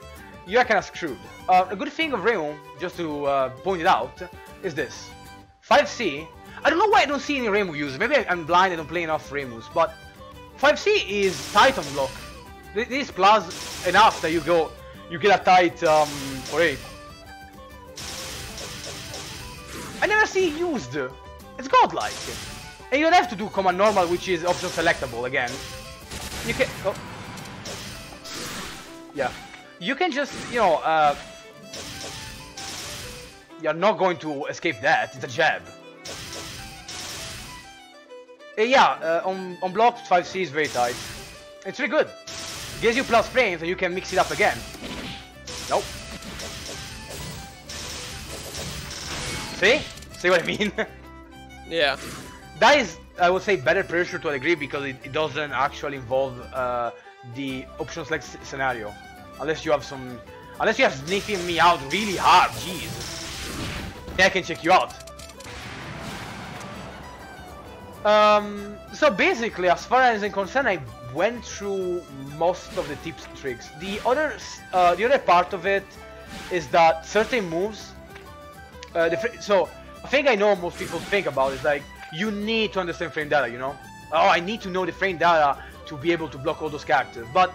You are kind of screwed. A good thing of Remu, just to point it out, is this. 5C, I don't know why I don't see any Remu users. Maybe I'm blind and don't play enough Remus, but 5C is tight on block. This is plus enough that you get a tight for 8. I never see it used. It's godlike. And you don't have to do command normal, which is option selectable again. You can... Oh. Yeah. You can just, you know, you're not going to escape that. It's a jab. Yeah, on blocks, 5C is very tight. It's really good. It gives you plus frames and you can mix it up again. Nope. See? See what I mean? Yeah. That is, I would say, better pressure to a degree because it doesn't actually involve the option select scenario. Unless you have some... Unless you have sniffing me out really hard, jeez. Then I can check you out. So basically, as far as I'm concerned, I went through most of the tips and tricks. The other part of it is that certain moves... so, a thing I know most people think about is like, you need to understand frame data, you know? Oh, I need to know the frame data to be able to block all those characters. But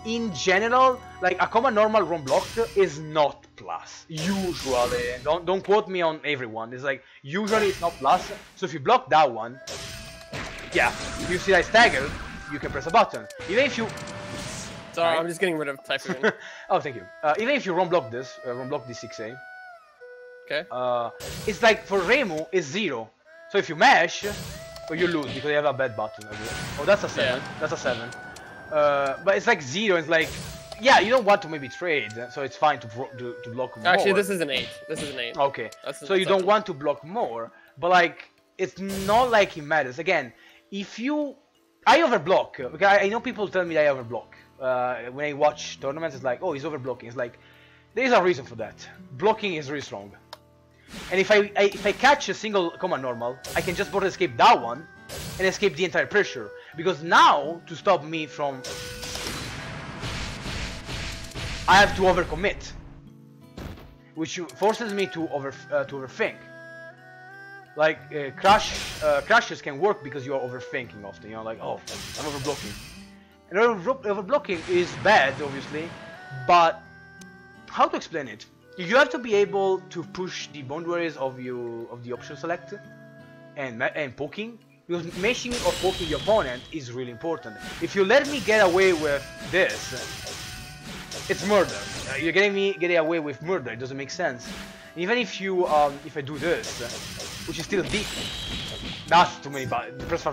in general, like a common normal run block is not plus. Usually, don't quote me on everyone. It's like usually it's not plus. So if you block that one, yeah, you see that staggered, you can press a button. Even if you Sorry, I'm just getting rid of typing. oh, thank you. Even if you run block this 6A, Okay. it's like for Remu it's 0. So if you mash, well, you lose because you have a bad button. Oh, that's a 7. Yeah. That's a 7. But it's like 0. It's like, yeah, you don't want to maybe trade, so it's fine to block more. Actually, this is an 8. This is an 8. Okay. That's So you don't want to block more, but like it's not like it matters. Again, if you, I overblock. Okay, I know people tell me I overblock. When I watch tournaments, it's like, oh, he's overblocking. It's like, there is a reason for that. Blocking is really strong. And if I catch a single command normal, I can just border escape that one and escape the entire pressure. Because now, to stop me from, I have to overcommit, which forces me to overthink. Like crashes can work because you are overthinking often. You know, like, oh, I'm overblocking. And overblocking is bad, obviously, but how to explain it? You have to be able to push the boundaries of the option select and poking, because mashing or poking your opponent is really important. If you let me get away with this, it's murder. You're getting away with murder. It doesn't make sense. Even if you if I do this, which is still deep, that's too many. Press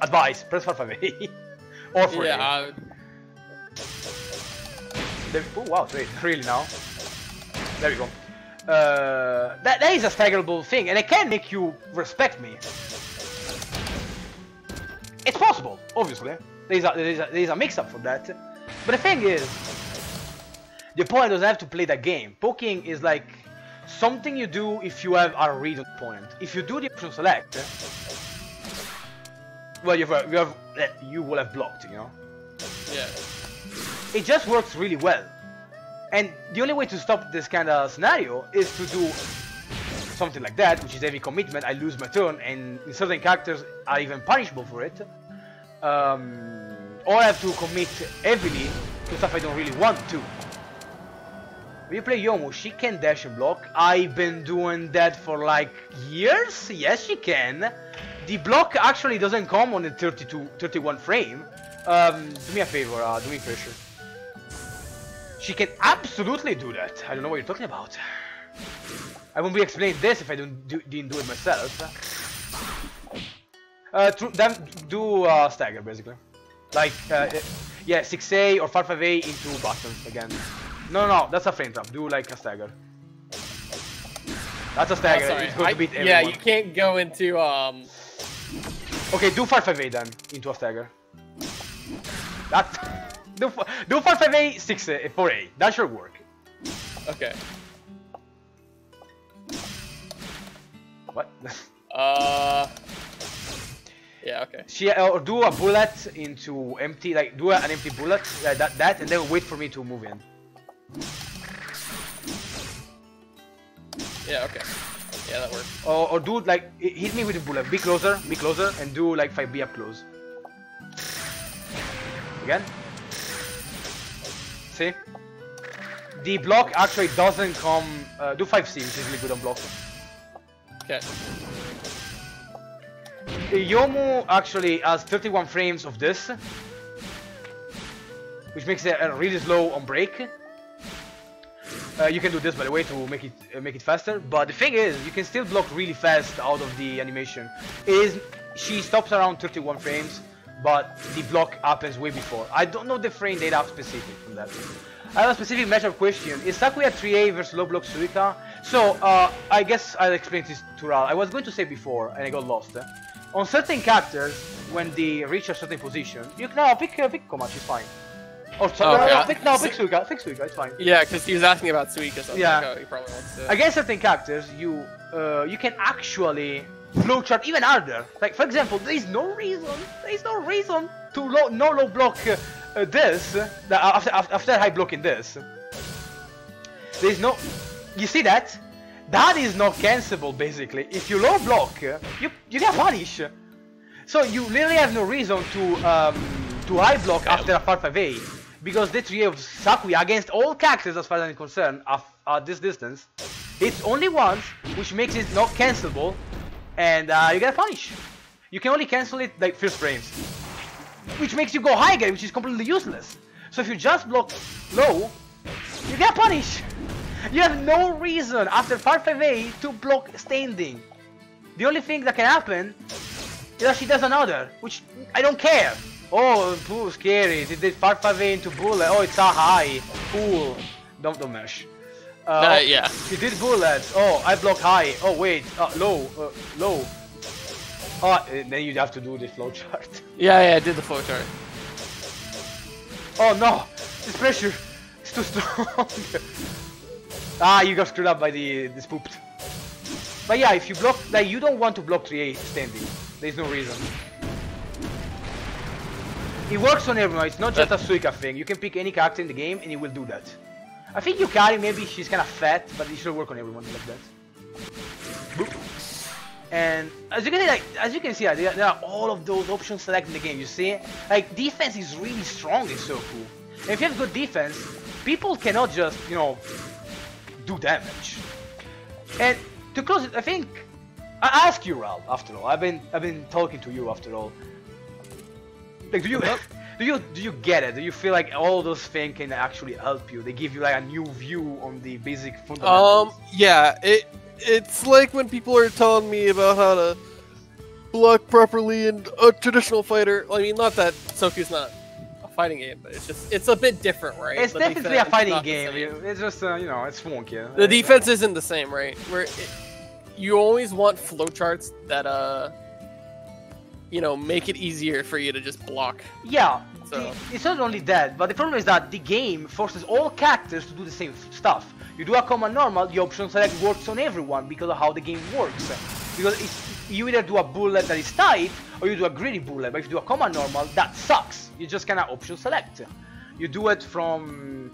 advice. Press 5A. Or for yeah. Oh wow, wait, really now? There we go. That is a staggerable thing, and it can make you respect me. It's possible, obviously. There is a mix-up for that. But the thing is, the opponent doesn't have to play that game. Poking is like something you do if you have a read on opponent. If you do the option select, well, you will have blocked, you know? Yeah. It just works really well. And the only way to stop this kind of scenario is to do something like that, which is heavy commitment. I lose my turn, and certain characters are even punishable for it. Or I have to commit heavily to stuff I don't really want to. When you play Yomu, she can dash and block. I've been doing that for like years. Yes, she can. The block actually doesn't come on the 31 frame. Do me a favor, do me pressure. She can absolutely do that. I don't know what you're talking about. I won't be explaining this if I didn't do it myself. Then do stagger basically. Like, yeah, 6A or 5A into buttons again. No, that's a frame trap. Do like a stagger. That's a stagger. Oh, it's going to beat everyone. Yeah, you can't go into Okay, do 5A then into a stagger. That do 5A 6A 4A. That should work. Okay. What? Yeah. Okay. Or do a bullet into empty. Like do an empty bullet. That, and then wait for me to move in. Yeah. Okay. Yeah, that works. Or do like hit me with a bullet. Be closer, and do like 5B up close. Again. See? The block actually doesn't come. Do 5C, which is really good on block. Okay. Yomu actually has 31 frames of this, which makes it really slow on break. You can do this by the way to make it faster, but the thing is, you can still block really fast out of the animation. She stops around 31 frames, but the block happens way before. I don't know the frame data specific from that. I have a specific matchup question. Is Sakuya 3A versus low block Suika? So, I guess I'll explain this to Ral. I was going to say before, and I got lost. On certain characters, when they reach a certain position, you can pick Komachi, it's fine. Or pick Suika, it's fine. Yeah, because he was asking about Suika, so yeah. like, oh, he probably wants to. Against certain characters, you can actually flowchart even harder. Like for example, there is no reason to no low block this after high blocking this. There is no. You see that? That is not cancelable, basically. If you low block, you get punished. So you literally have no reason to high block after a 5-5A, because the 3 of Sakuya against all characters, as far as I'm concerned, at this distance, it's only once, which makes it not cancelable, and you get punished. You can only cancel it like first frames, which makes you go high again, which is completely useless. So if you just block low, you get punished. You have no reason after 5-5A to block standing. The only thing that can happen is that she does another, which I don't care. Oh, too scary. They did 5-5A into bullet. Oh, it's a high. Cool. Don't mesh. Yeah. She did bullets. Oh, I block high. Oh, wait. Low. Low. Oh, then you have to do the flowchart. Yeah, I did the flowchart. Oh no! This pressure is too strong. You got screwed up by the spooked. But yeah, if you block, like, you don't want to block 3A standing. There's no reason. It works on everyone. It's not just a Suika thing. You can pick any character in the game and it will do that. I think Yukari, maybe she's kind of fat, but it should work on everyone like that. Boop. And as you can see, there are all of those options selected in the game. You see, like, defense is really strong in Soku. And if you have good defense, people cannot just, you know, do damage. And to close it, I think I ask you, Ralph. After all, I've been talking to you. After all, like, do you get it? Do you feel like all those things can actually help you? They give you like a new view on the basic fundamentals. Yeah. It's like when people are telling me about how to block properly in a traditional fighter. I mean, not that Soku's not a fighting game, but it's a bit different, right? It's definitely a fighting game. It's just you know, it's wonky. The defense isn't the same, right? You always want flowcharts that you know, make it easier for you to just block. Yeah. So it's not only that, but the problem is that the game forces all characters to do the same stuff. You do a command normal, the option select works on everyone because of how the game works. Because you either do a bullet that is tight, or you do a greedy bullet. But if you do a command normal, that sucks. You just cannot option select. You do it from...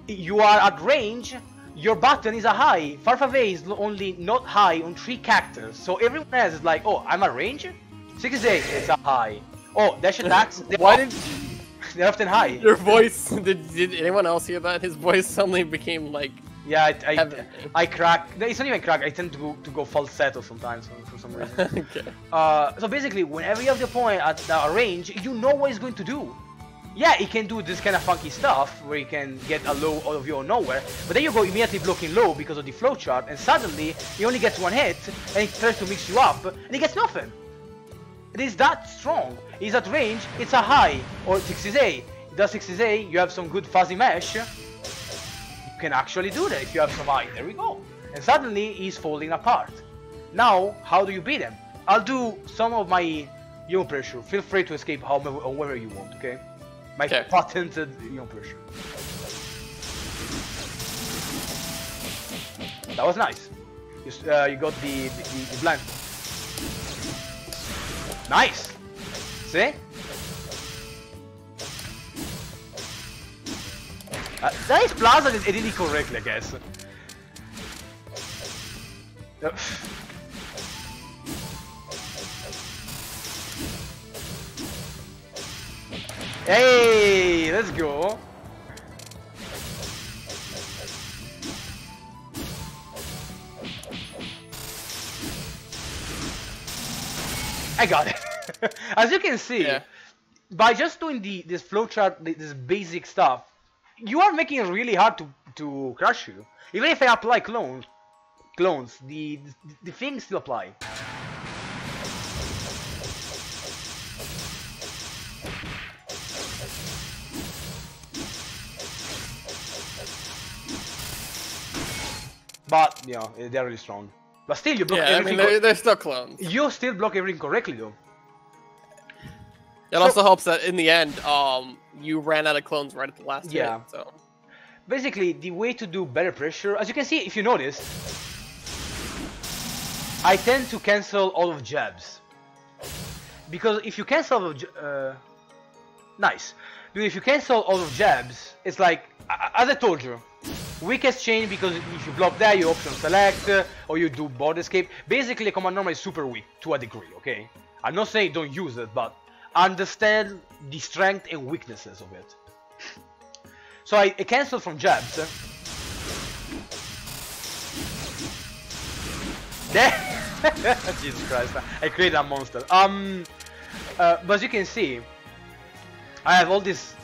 You are at range, your button is a high. 5-5A is only not high on 3 characters. So everyone else is like, oh, I'm at range? 6-8, it's a high. Oh, dash attacks, they're often high. Your voice, did anyone else hear that? His voice suddenly became like... Yeah, I crack. It's not even crack. I tend to go falsetto sometimes for some reason. Okay. So basically, whenever you have the opponent at a range, you know what he's going to do. Yeah, he can do this kind of funky stuff where he can get a low out of you or nowhere, but then you go immediately blocking low because of the flowchart, and suddenly he only gets 1 hit, and he tries to mix you up, and he gets nothing. It is that strong. He's at range, it's a high, or 6A. He does 6A, you have some good fuzzy mesh. You can actually do that if you have some high. There we go. And suddenly he's falling apart. Now, how do you beat him? I'll do some of my ion pressure. Feel free to escape however you want, okay? My patented ion pressure. That was nice. You got the blank. Nice! See? That is Plaza is edited correctly, I guess. Hey, let's go. I got it. As you can see, by just doing this flowchart, this basic stuff, you are making it really hard to crush you. Even if I apply clones, the things still apply. But you know, they're really strong. But still, you block everything. I mean, they're still clones. You still block everything correctly, though. It also helps that in the end, you ran out of clones right at the last hit. So basically, the way to do better pressure, as you can see, if you notice, I tend to cancel all of jabs. Because if you cancel all of nice. Because if you cancel all of jabs, it's like, as I told you, Weakest chain because if you block that, you option select, or you do board escape. Basically, command normal is super weak to a degree, okay? I'm not saying don't use it, but understand the strength and weaknesses of it. So I cancel from jabs. Jesus Christ, I created a monster. But as you can see, I have all this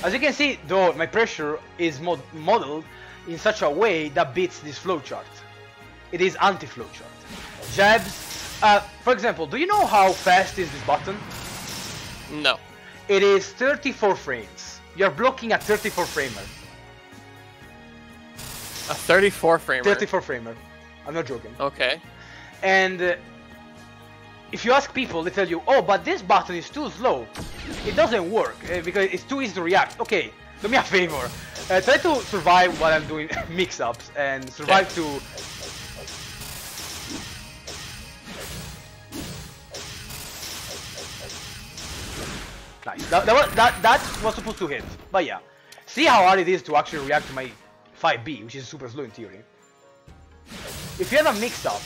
as you can see, though, my pressure is modeled in such a way that beats this flowchart. It is anti-flowchart. Jabs, for example, do you know how fast is this button? No. It is 34 frames. You're blocking a 34 framer. A 34 framer? 34 framer. I'm not joking. Okay. And if you ask people, they tell you, oh, but this button is too slow. It doesn't work because it's too easy to react. Okay, do me a favor. Try to survive while I'm doing mix-ups and survive to... Nice. That was supposed to hit. But yeah. See how hard it is to actually react to my 5B, which is super slow in theory. If you have a mix-up...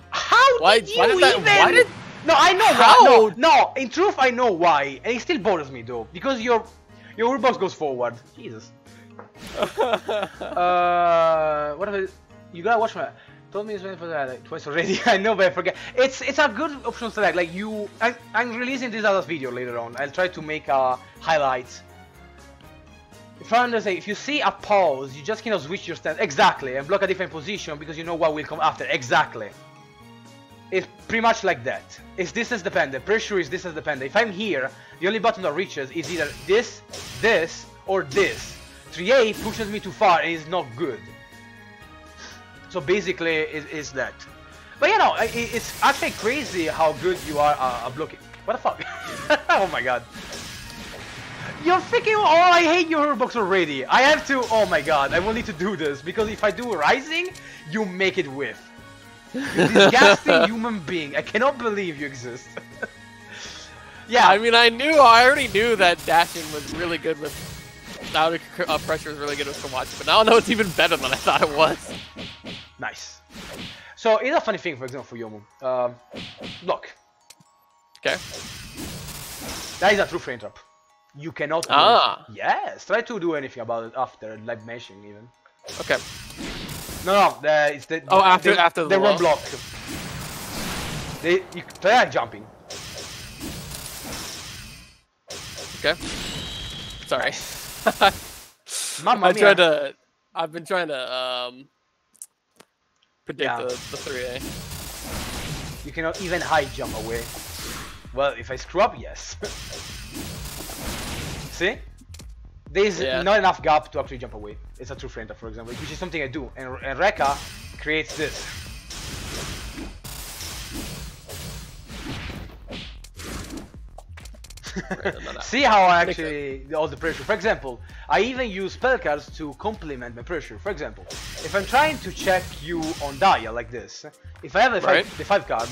How did you even... No, I know why. No, in truth, I know why. And it still bothers me, though. Because your urbox goes forward. Jesus. What if you gotta watch my... Told me it's ready for that like, twice already. I know, but I forget. It's a good option select. Like you, I'm releasing this as a video later on. I'll try to make a highlights. If you see a pause, you just cannot switch your stance exactly and block a different position because you know what will come after. Exactly. It's pretty much like that. It's distance dependent. Pressure is distance dependent. If I'm here, the only button that reaches is either this, this, or this. 3A pushes me too far and is not good. So basically, is that. But you know, it's actually crazy how good you are at blocking. What the fuck? Oh my god. You're freaking... Oh, I hate your herbox already. I have to... Oh my god, I will need to do this. Because if I do Rising, you make it whiff. You disgusting human being. I cannot believe you exist. Yeah. I mean, I already knew that dashing was really good with... Out of pressure was really good with Komachi, but now I know it's even better than I thought it was. Nice. So, here's a funny thing, for example, for Yomu. Look. Okay. That is a true frame trap. You cannot... Yes, try to do anything about it after, like meshing even. Okay. No, it's the... Oh, after the one block. You try jumping. Okay. Sorry. Mamma mia. I've been trying to predict the 3A. You cannot even high jump away. Well, if I screw up, yes. See? There's not enough gap to actually jump away. It's a true frame trap, for example, which is something I do. And Rekka creates this. See how I actually all the pressure. For example, I even use spell cards to complement my pressure. For example, if I'm trying to check you on dial like this, if I have the 5 card,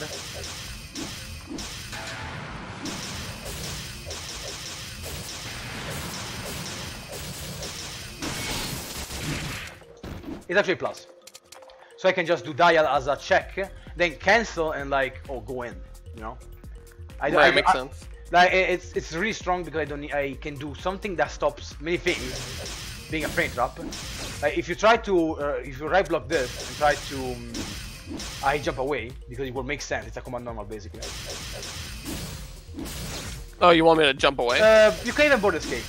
it's actually plus. So I can just do dial as a check, then cancel and like go in. You know, makes sense. Like it's really strong because I can do something that stops many things being a frame trap. Like if you try to if you right block this and try to I jump away because it will make sense. It's a command normal basically. Oh, you want me to jump away? You can even board escape.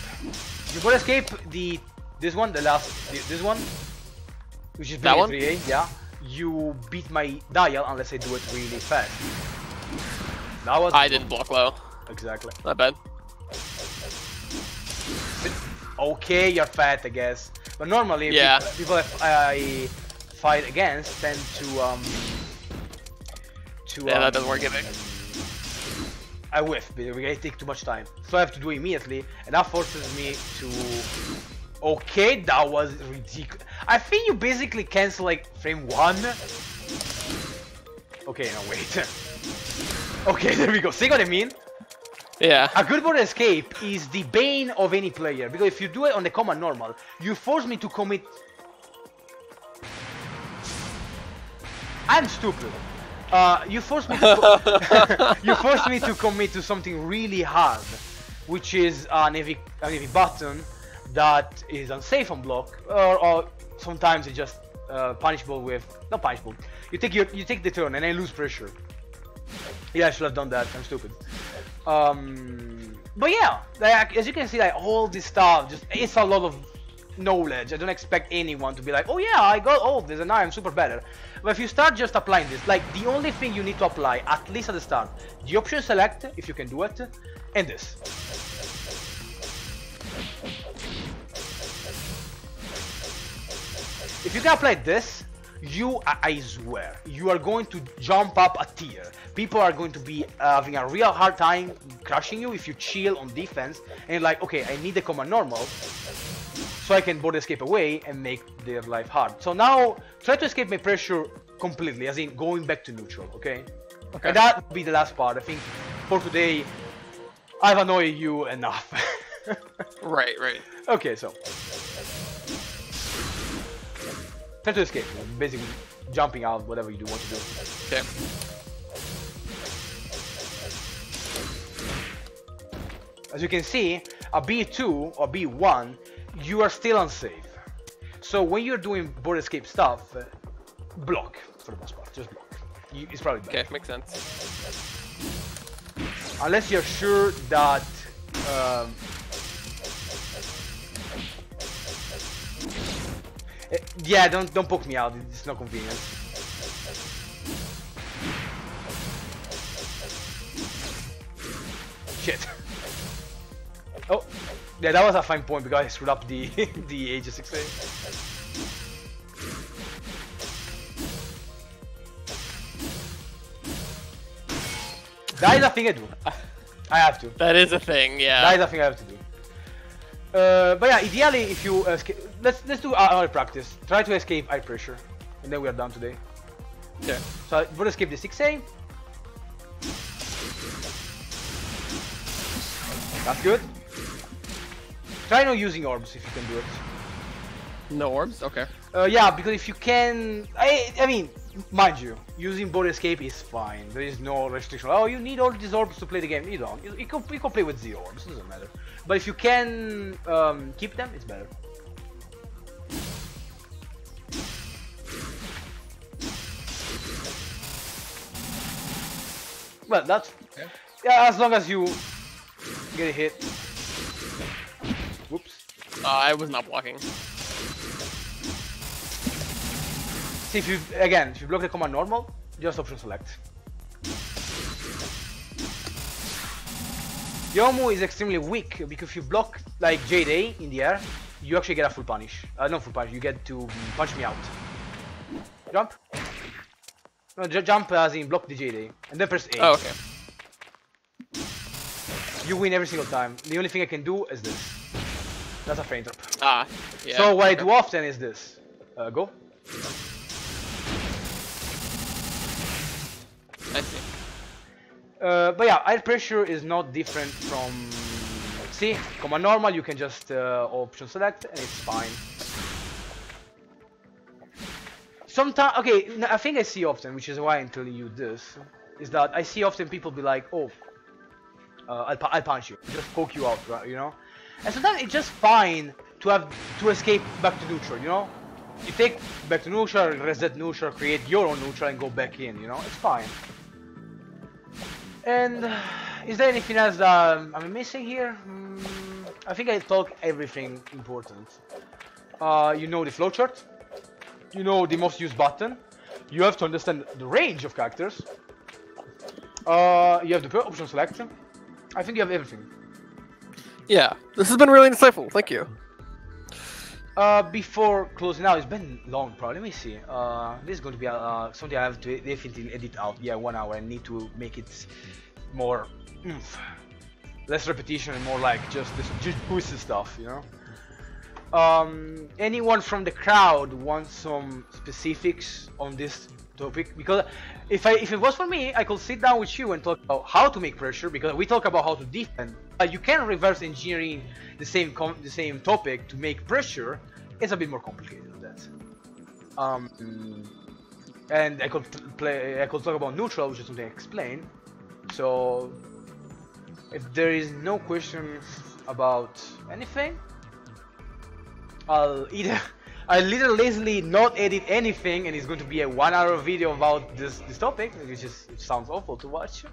You board escape this one, this one, which is that one. 3A. Yeah, you beat my dial unless I do it really fast. That was. I didn't block low. Exactly. Not bad. Okay, you're fat, I guess. But normally, people I fight against tend to that doesn't work either. I whiff, because I take too much time. So I have to do it immediately, and that forces me to... Okay, that was ridiculous. I think you basically cancel like frame 1. Okay, no, wait. Okay, there we go. See what I mean? Yeah. A good border escape is the bane of any player, because if you do it on the command normal, you force me to commit... I'm stupid. You force me to you force me to commit to something really hard, which is an heavy button that is unsafe on block, or sometimes it's just punishable with... not punishable. You take the turn and I lose pressure. Yeah, I should have done that. I'm stupid. But yeah, like, as you can see, like all this stuff, it's a lot of knowledge. I don't expect anyone to be like, oh yeah, I got all this and now I'm super better. But if you start just applying this, like the only thing you need to apply, at least at the start, the option select, if you can do it, and this. If you can apply this, I swear, you are going to jump up a tier. People are going to be having a real hard time crushing you if you chill on defense and you're like, okay, I need the command normal so I can board escape away and make their life hard. So now, try to escape my pressure completely, as in going back to neutral, okay? Okay. And that will be the last part. I think for today, I've annoyed you enough. Right. Okay, so. Try to escape, basically jumping out, whatever you do want to do. Okay. As you can see, a B2 or B1, you are still unsafe. So when you're doing board escape stuff, block for the most part, just block. It's probably better. Okay, makes sense. Unless you're sure that yeah, don't poke me out. It's not convenient. Shit. Oh, yeah, that was a fine point because I screwed up the the age of 6A. That is a thing I do. I have to. That is a thing, yeah. That is a thing I have to do. But yeah, ideally, if you escape, let's do our practice. Try to escape high pressure, and then we are done today. Okay. So we'll escape the 6A. That's good. Try not using orbs if you can do it. No orbs? Okay. Yeah, because if you can, I mean, mind you, using board escape is fine. There is no restriction. Oh, you need all these orbs to play the game. You don't. You can play with 0 orbs. It doesn't matter. But if you can keep them, it's better. Well, that's yeah. As long as you get a hit. Whoops. I was not blocking. See, if you block the command normal, just option select. Yomu is extremely weak because if you block like Jade A in the air, you actually get a full punish. Not full punish, you get to punch me out. Jump. No, jump as in block the Jade A, and then press A. Oh, okay. You win every single time. The only thing I can do is this. That's a frame drop. Ah, yeah. So what I do often is this. Go. I see. But yeah, air pressure is not different from... See, command normal, you can just option select and it's fine. Sometimes, okay, I think I see often, which is why I'm telling you this, is that I see often people be like, oh, I'll punch you, just poke you out, right, you know? And sometimes it's just fine to have to escape back to neutral, you know? You take back to neutral, reset neutral, create your own neutral and go back in, you know? It's fine. And is there anything else that I'm missing here? I think I talked everything important. You know the flowchart. You know the most used button. You have to understand the range of characters. You have the option select. I think you have everything. Yeah, this has been really insightful. Thank you. Before closing out, it's been long, probably. Let me see. This is going to be something I have to definitely edit out. Yeah, 1 hour. I need to make it more less repetition and more like just juicy stuff, you know. Anyone from the crowd wants some specifics on this topic, because if it was for me, I could sit down with you and talk about how to make pressure, because we talk about how to defend. You can reverse engineering the same topic to make pressure. It's a bit more complicated than that. And I could talk about neutral, which is something I explain. So if there is no question about anything, I'll literally lazily not edit anything, and it's going to be a 1 hour video about this topic, which sounds awful to watch.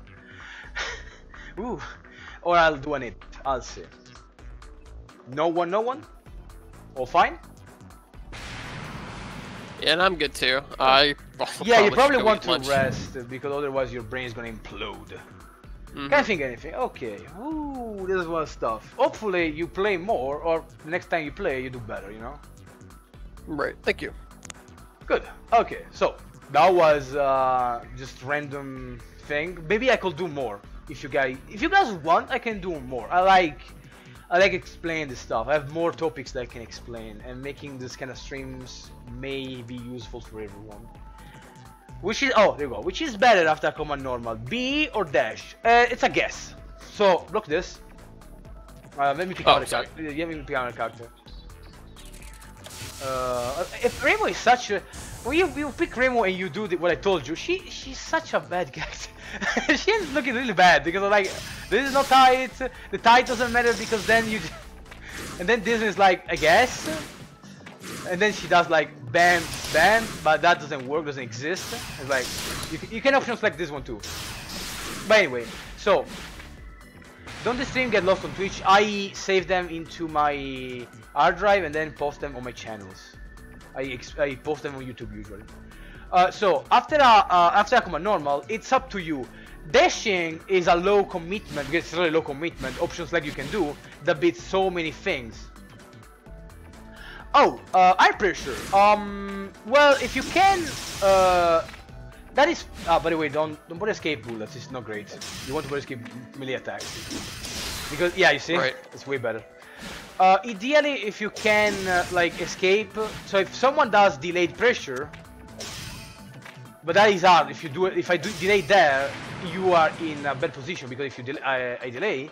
Ooh. Or I'll do an edit. I'll see. No one? All fine? Yeah, and I'm good too. Yeah, you probably want to rest, because otherwise your brain is gonna implode. Can't think anything. Okay. Ooh, this was stuff. Hopefully you play more, or next time you play you do better, you know? Right, thank you. Good. Okay, so that was just random thing. Maybe I could do more. If you guys want, I can do more. I like explaining this stuff. I have more topics that I can explain, and making this kind of streams may be useful for everyone. Which is, oh, there you go. Which is better after command normal, B or dash? It's a guess. So look this. Let me pick out a character. Let me pick out a character. If Remo is such a, when you pick Remo and you do what I told you, she's such a bad character. She's looking really bad, because like this is not tight. The tight doesn't matter, because then you, and then this is like a guess, and then she does like bam bam, but that doesn't work, doesn't exist. It's like you can option select this one too. But anyway, so don't the stream get lost on Twitch. I save them into my hard drive and then post them on my channels. I post them on YouTube usually. So after a command normal, it's up to you. Dashing is a low commitment, because it's really low commitment. Options like you can do that beats so many things. Oh, eye pressure. Well, if you can, that is. By the way, don't body escape bullets. It's not great. You want to body escape melee attacks, because yeah, you see, right. It's way better. Ideally, if you can like escape. So if someone does delayed pressure. But that is hard. If you do it, if I do delay there, you are in a bad position, because if you I delay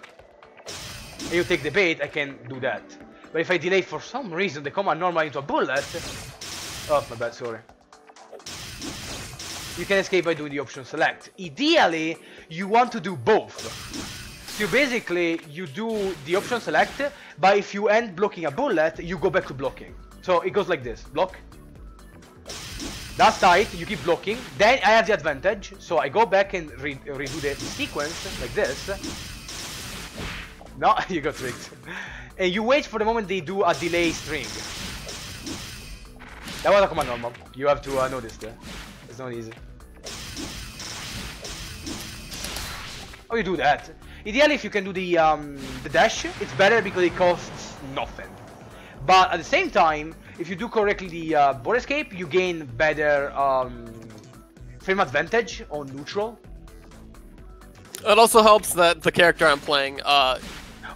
and you take the bait, I can do that. But if I delay for some reason the command normal into a bullet, oh my bad, sorry. You can escape by doing the option select. Ideally, you want to do both. So basically, you do the option select, but if you end blocking a bullet, you go back to blocking. So it goes like this: block. That's tight, you keep blocking, then I have the advantage, so I go back and redo the sequence, like this. No, you got tricked. And you wait for the moment they do a delay string. That was a command normal, you have to notice that. It's not easy. Oh, you do that. Ideally, if you can do the dash, it's better because it costs nothing. But at the same time, if you do correctly the board escape, you gain better frame advantage on neutral. It also helps that the character I'm playing goes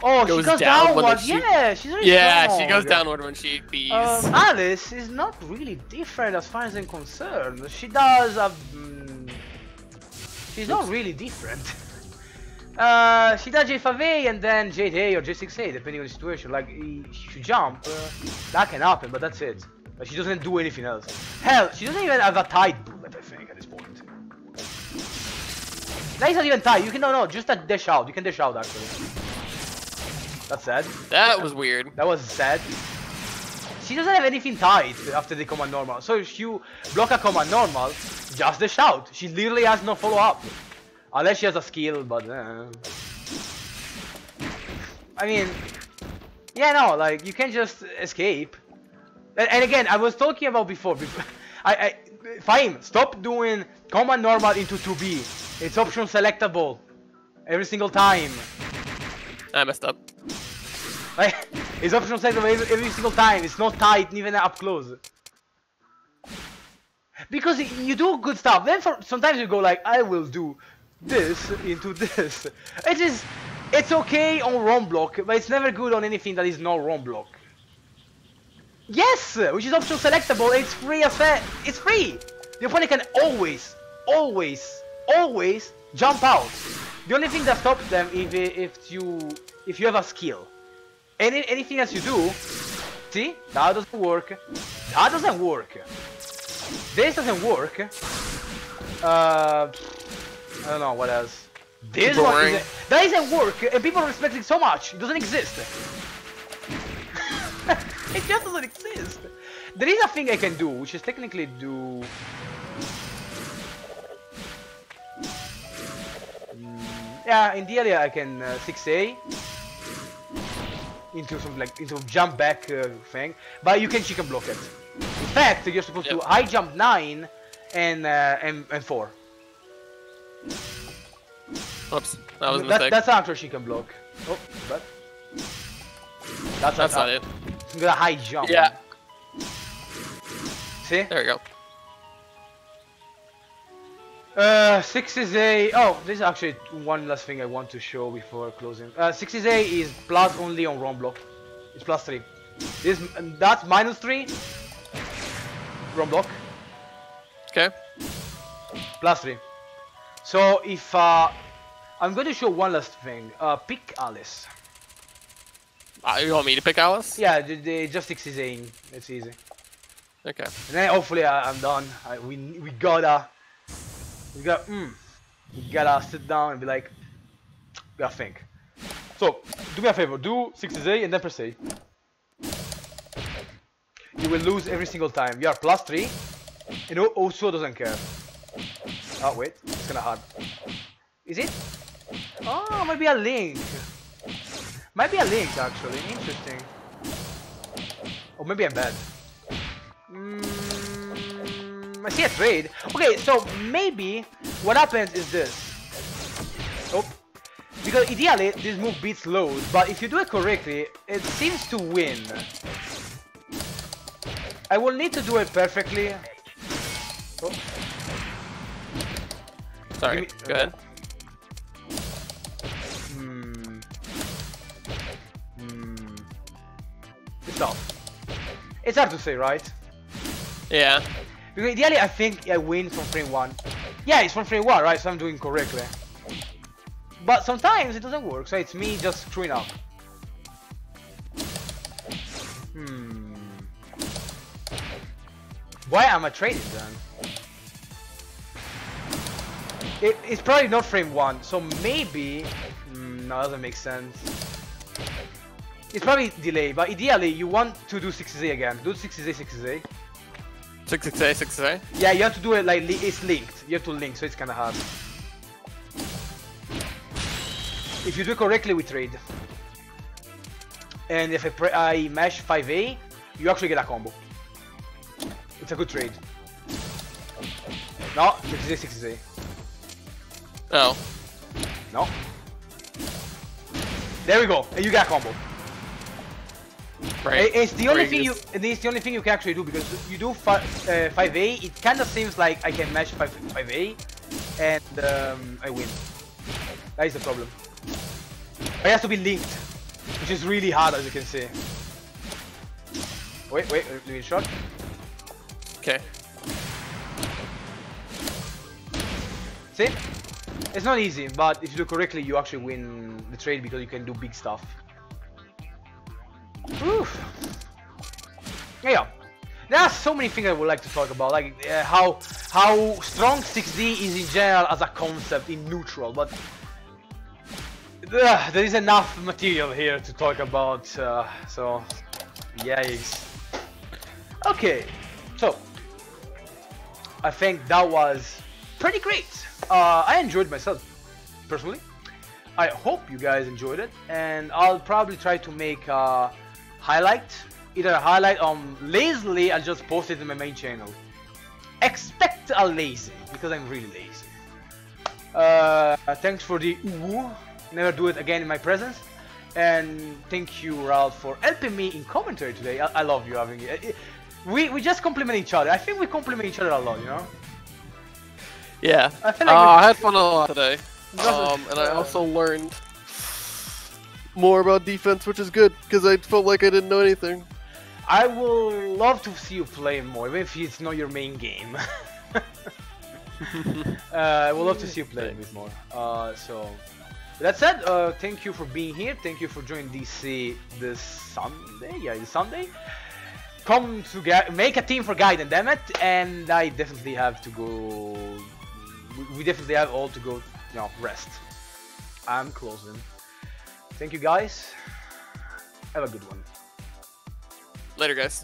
she goes downward. Yeah, she's really strong. She goes downward when she bees. Alice is not really different as far as I'm concerned. She does she's not really different. She does J5A and then J8 or J6A, depending on the situation. Like, she jump, that can happen, but that's it. But she doesn't do anything else. Hell, she doesn't even have a tight bullet, I think, at this point. That is not even tight. You can, no, just a dash out. You can dash out, actually. That's sad. That was weird. That was sad. She doesn't have anything tight after the command normal. So if you block a command normal, just dash out. She literally has no follow-up. Unless she has a skill, but I mean, yeah, no, like you can just escape. And again, I was talking about before. Fine, stop doing command normal into 2B. It's option selectable every single time. I messed up. Like, it's option selectable every single time. It's not tight, even up close. Because you do good stuff. Then sometimes you go like, I will do this into this. It's okay on ROM block, but it's never good on anything that is not ROM block. Yes, which is option selectable. It's free as it's free. The opponent can always jump out. The only thing that stops them if you have a skill. Anything else you do, see, that doesn't work. That doesn't work. This doesn't work. I don't know what else. This one isn't, that doesn't work, and people respect it so much. It doesn't exist. It just doesn't exist. There is a thing I can do, which is technically do. Yeah, in the area I can 6A into some into jump back thing, but you can chicken block it. In fact, you're supposed to high jump 9 and 4. Oops, that was a mistake. That's an actual chicken block. Oh, but that's not it. I'm gonna high jump. Yeah. See? There we go. 6 is a. Oh, this is actually one last thing I want to show before closing. 6 is a is plus only on round block. It's plus 3. That's minus 3. Round block. Okay. Plus 3. So if I'm going to show one last thing. Pick Alice. You want me to pick Alice? Yeah, just 6 is a. It's easy. Okay. And then hopefully I'm done. We gotta sit down and be like, we gotta think. So do me a favor, do 6A and then press A. You will lose every single time. You are plus 3, and also doesn't care. Oh wait, it's kinda hard. Is it? Oh, might be a link. Might be a link actually. Interesting. Or maybe I'm bad. I see a trade. Okay, so maybe what happens is this. Oh, because ideally this move beats load, but if you do it correctly, it seems to win. I will need to do it perfectly. Oh. Sorry, go ahead. It's tough. It's hard to say, right? Yeah. Because ideally I think I win from frame 1. Yeah, it's from frame 1, right? So I'm doing correctly. But sometimes it doesn't work, so it's me just screwing up. Why am I trading then? It's probably not frame 1, so maybe... no, that doesn't make sense. It's probably delay, but ideally you want to do 6A again. Do 6A, 6A. 6A, 6A? Yeah, you have to do it like it's linked. You have to link, so it's kind of hard. If you do it correctly, we trade. And if I mash 5A, you actually get a combo. It's a good trade. No, 6A, 6A. Oh. No. There we go, and you got a combo. Right. It's the only thing it's the only thing you can actually do, because you do 5A. It kind of seems like I can match 5A, and I win. That is the problem. But it has to be linked, which is really hard, as you can see. Wait, let me shot. Okay. See? It's not easy, but if you do correctly, you actually win the trade because you can do big stuff. Oof. Yeah, there are so many things I would like to talk about, like how strong 6D is in general as a concept in neutral, but there is enough material here to talk about, so yikes. Okay, so I think that was pretty great. I enjoyed myself personally. I hope you guys enjoyed it, and I'll probably try to make a highlight, either a highlight lazily. I'll just post it in my main channel. Expect a lazy, because I'm really lazy. Thanks for the ooh. Never do it again in my presence. And thank you, Ralph, for helping me in commentary today. I love you having it. We just compliment each other. I think we compliment each other a lot, you know? Yeah. I feel like I had fun a lot today. And I also learned more about defense, which is good, because I felt like I didn't know anything. I will love to see you play more, even if it's not your main game. I would love to see you play a bit more. So, with that said, thank you for being here. Thank you for joining DC this Sunday. Yeah, it's Sunday. Come to make a team for Gaiden, damn it! And I definitely have to go. We definitely have all to go. You know, rest. I'm closing. Thank you guys. Have a good one. Later, guys.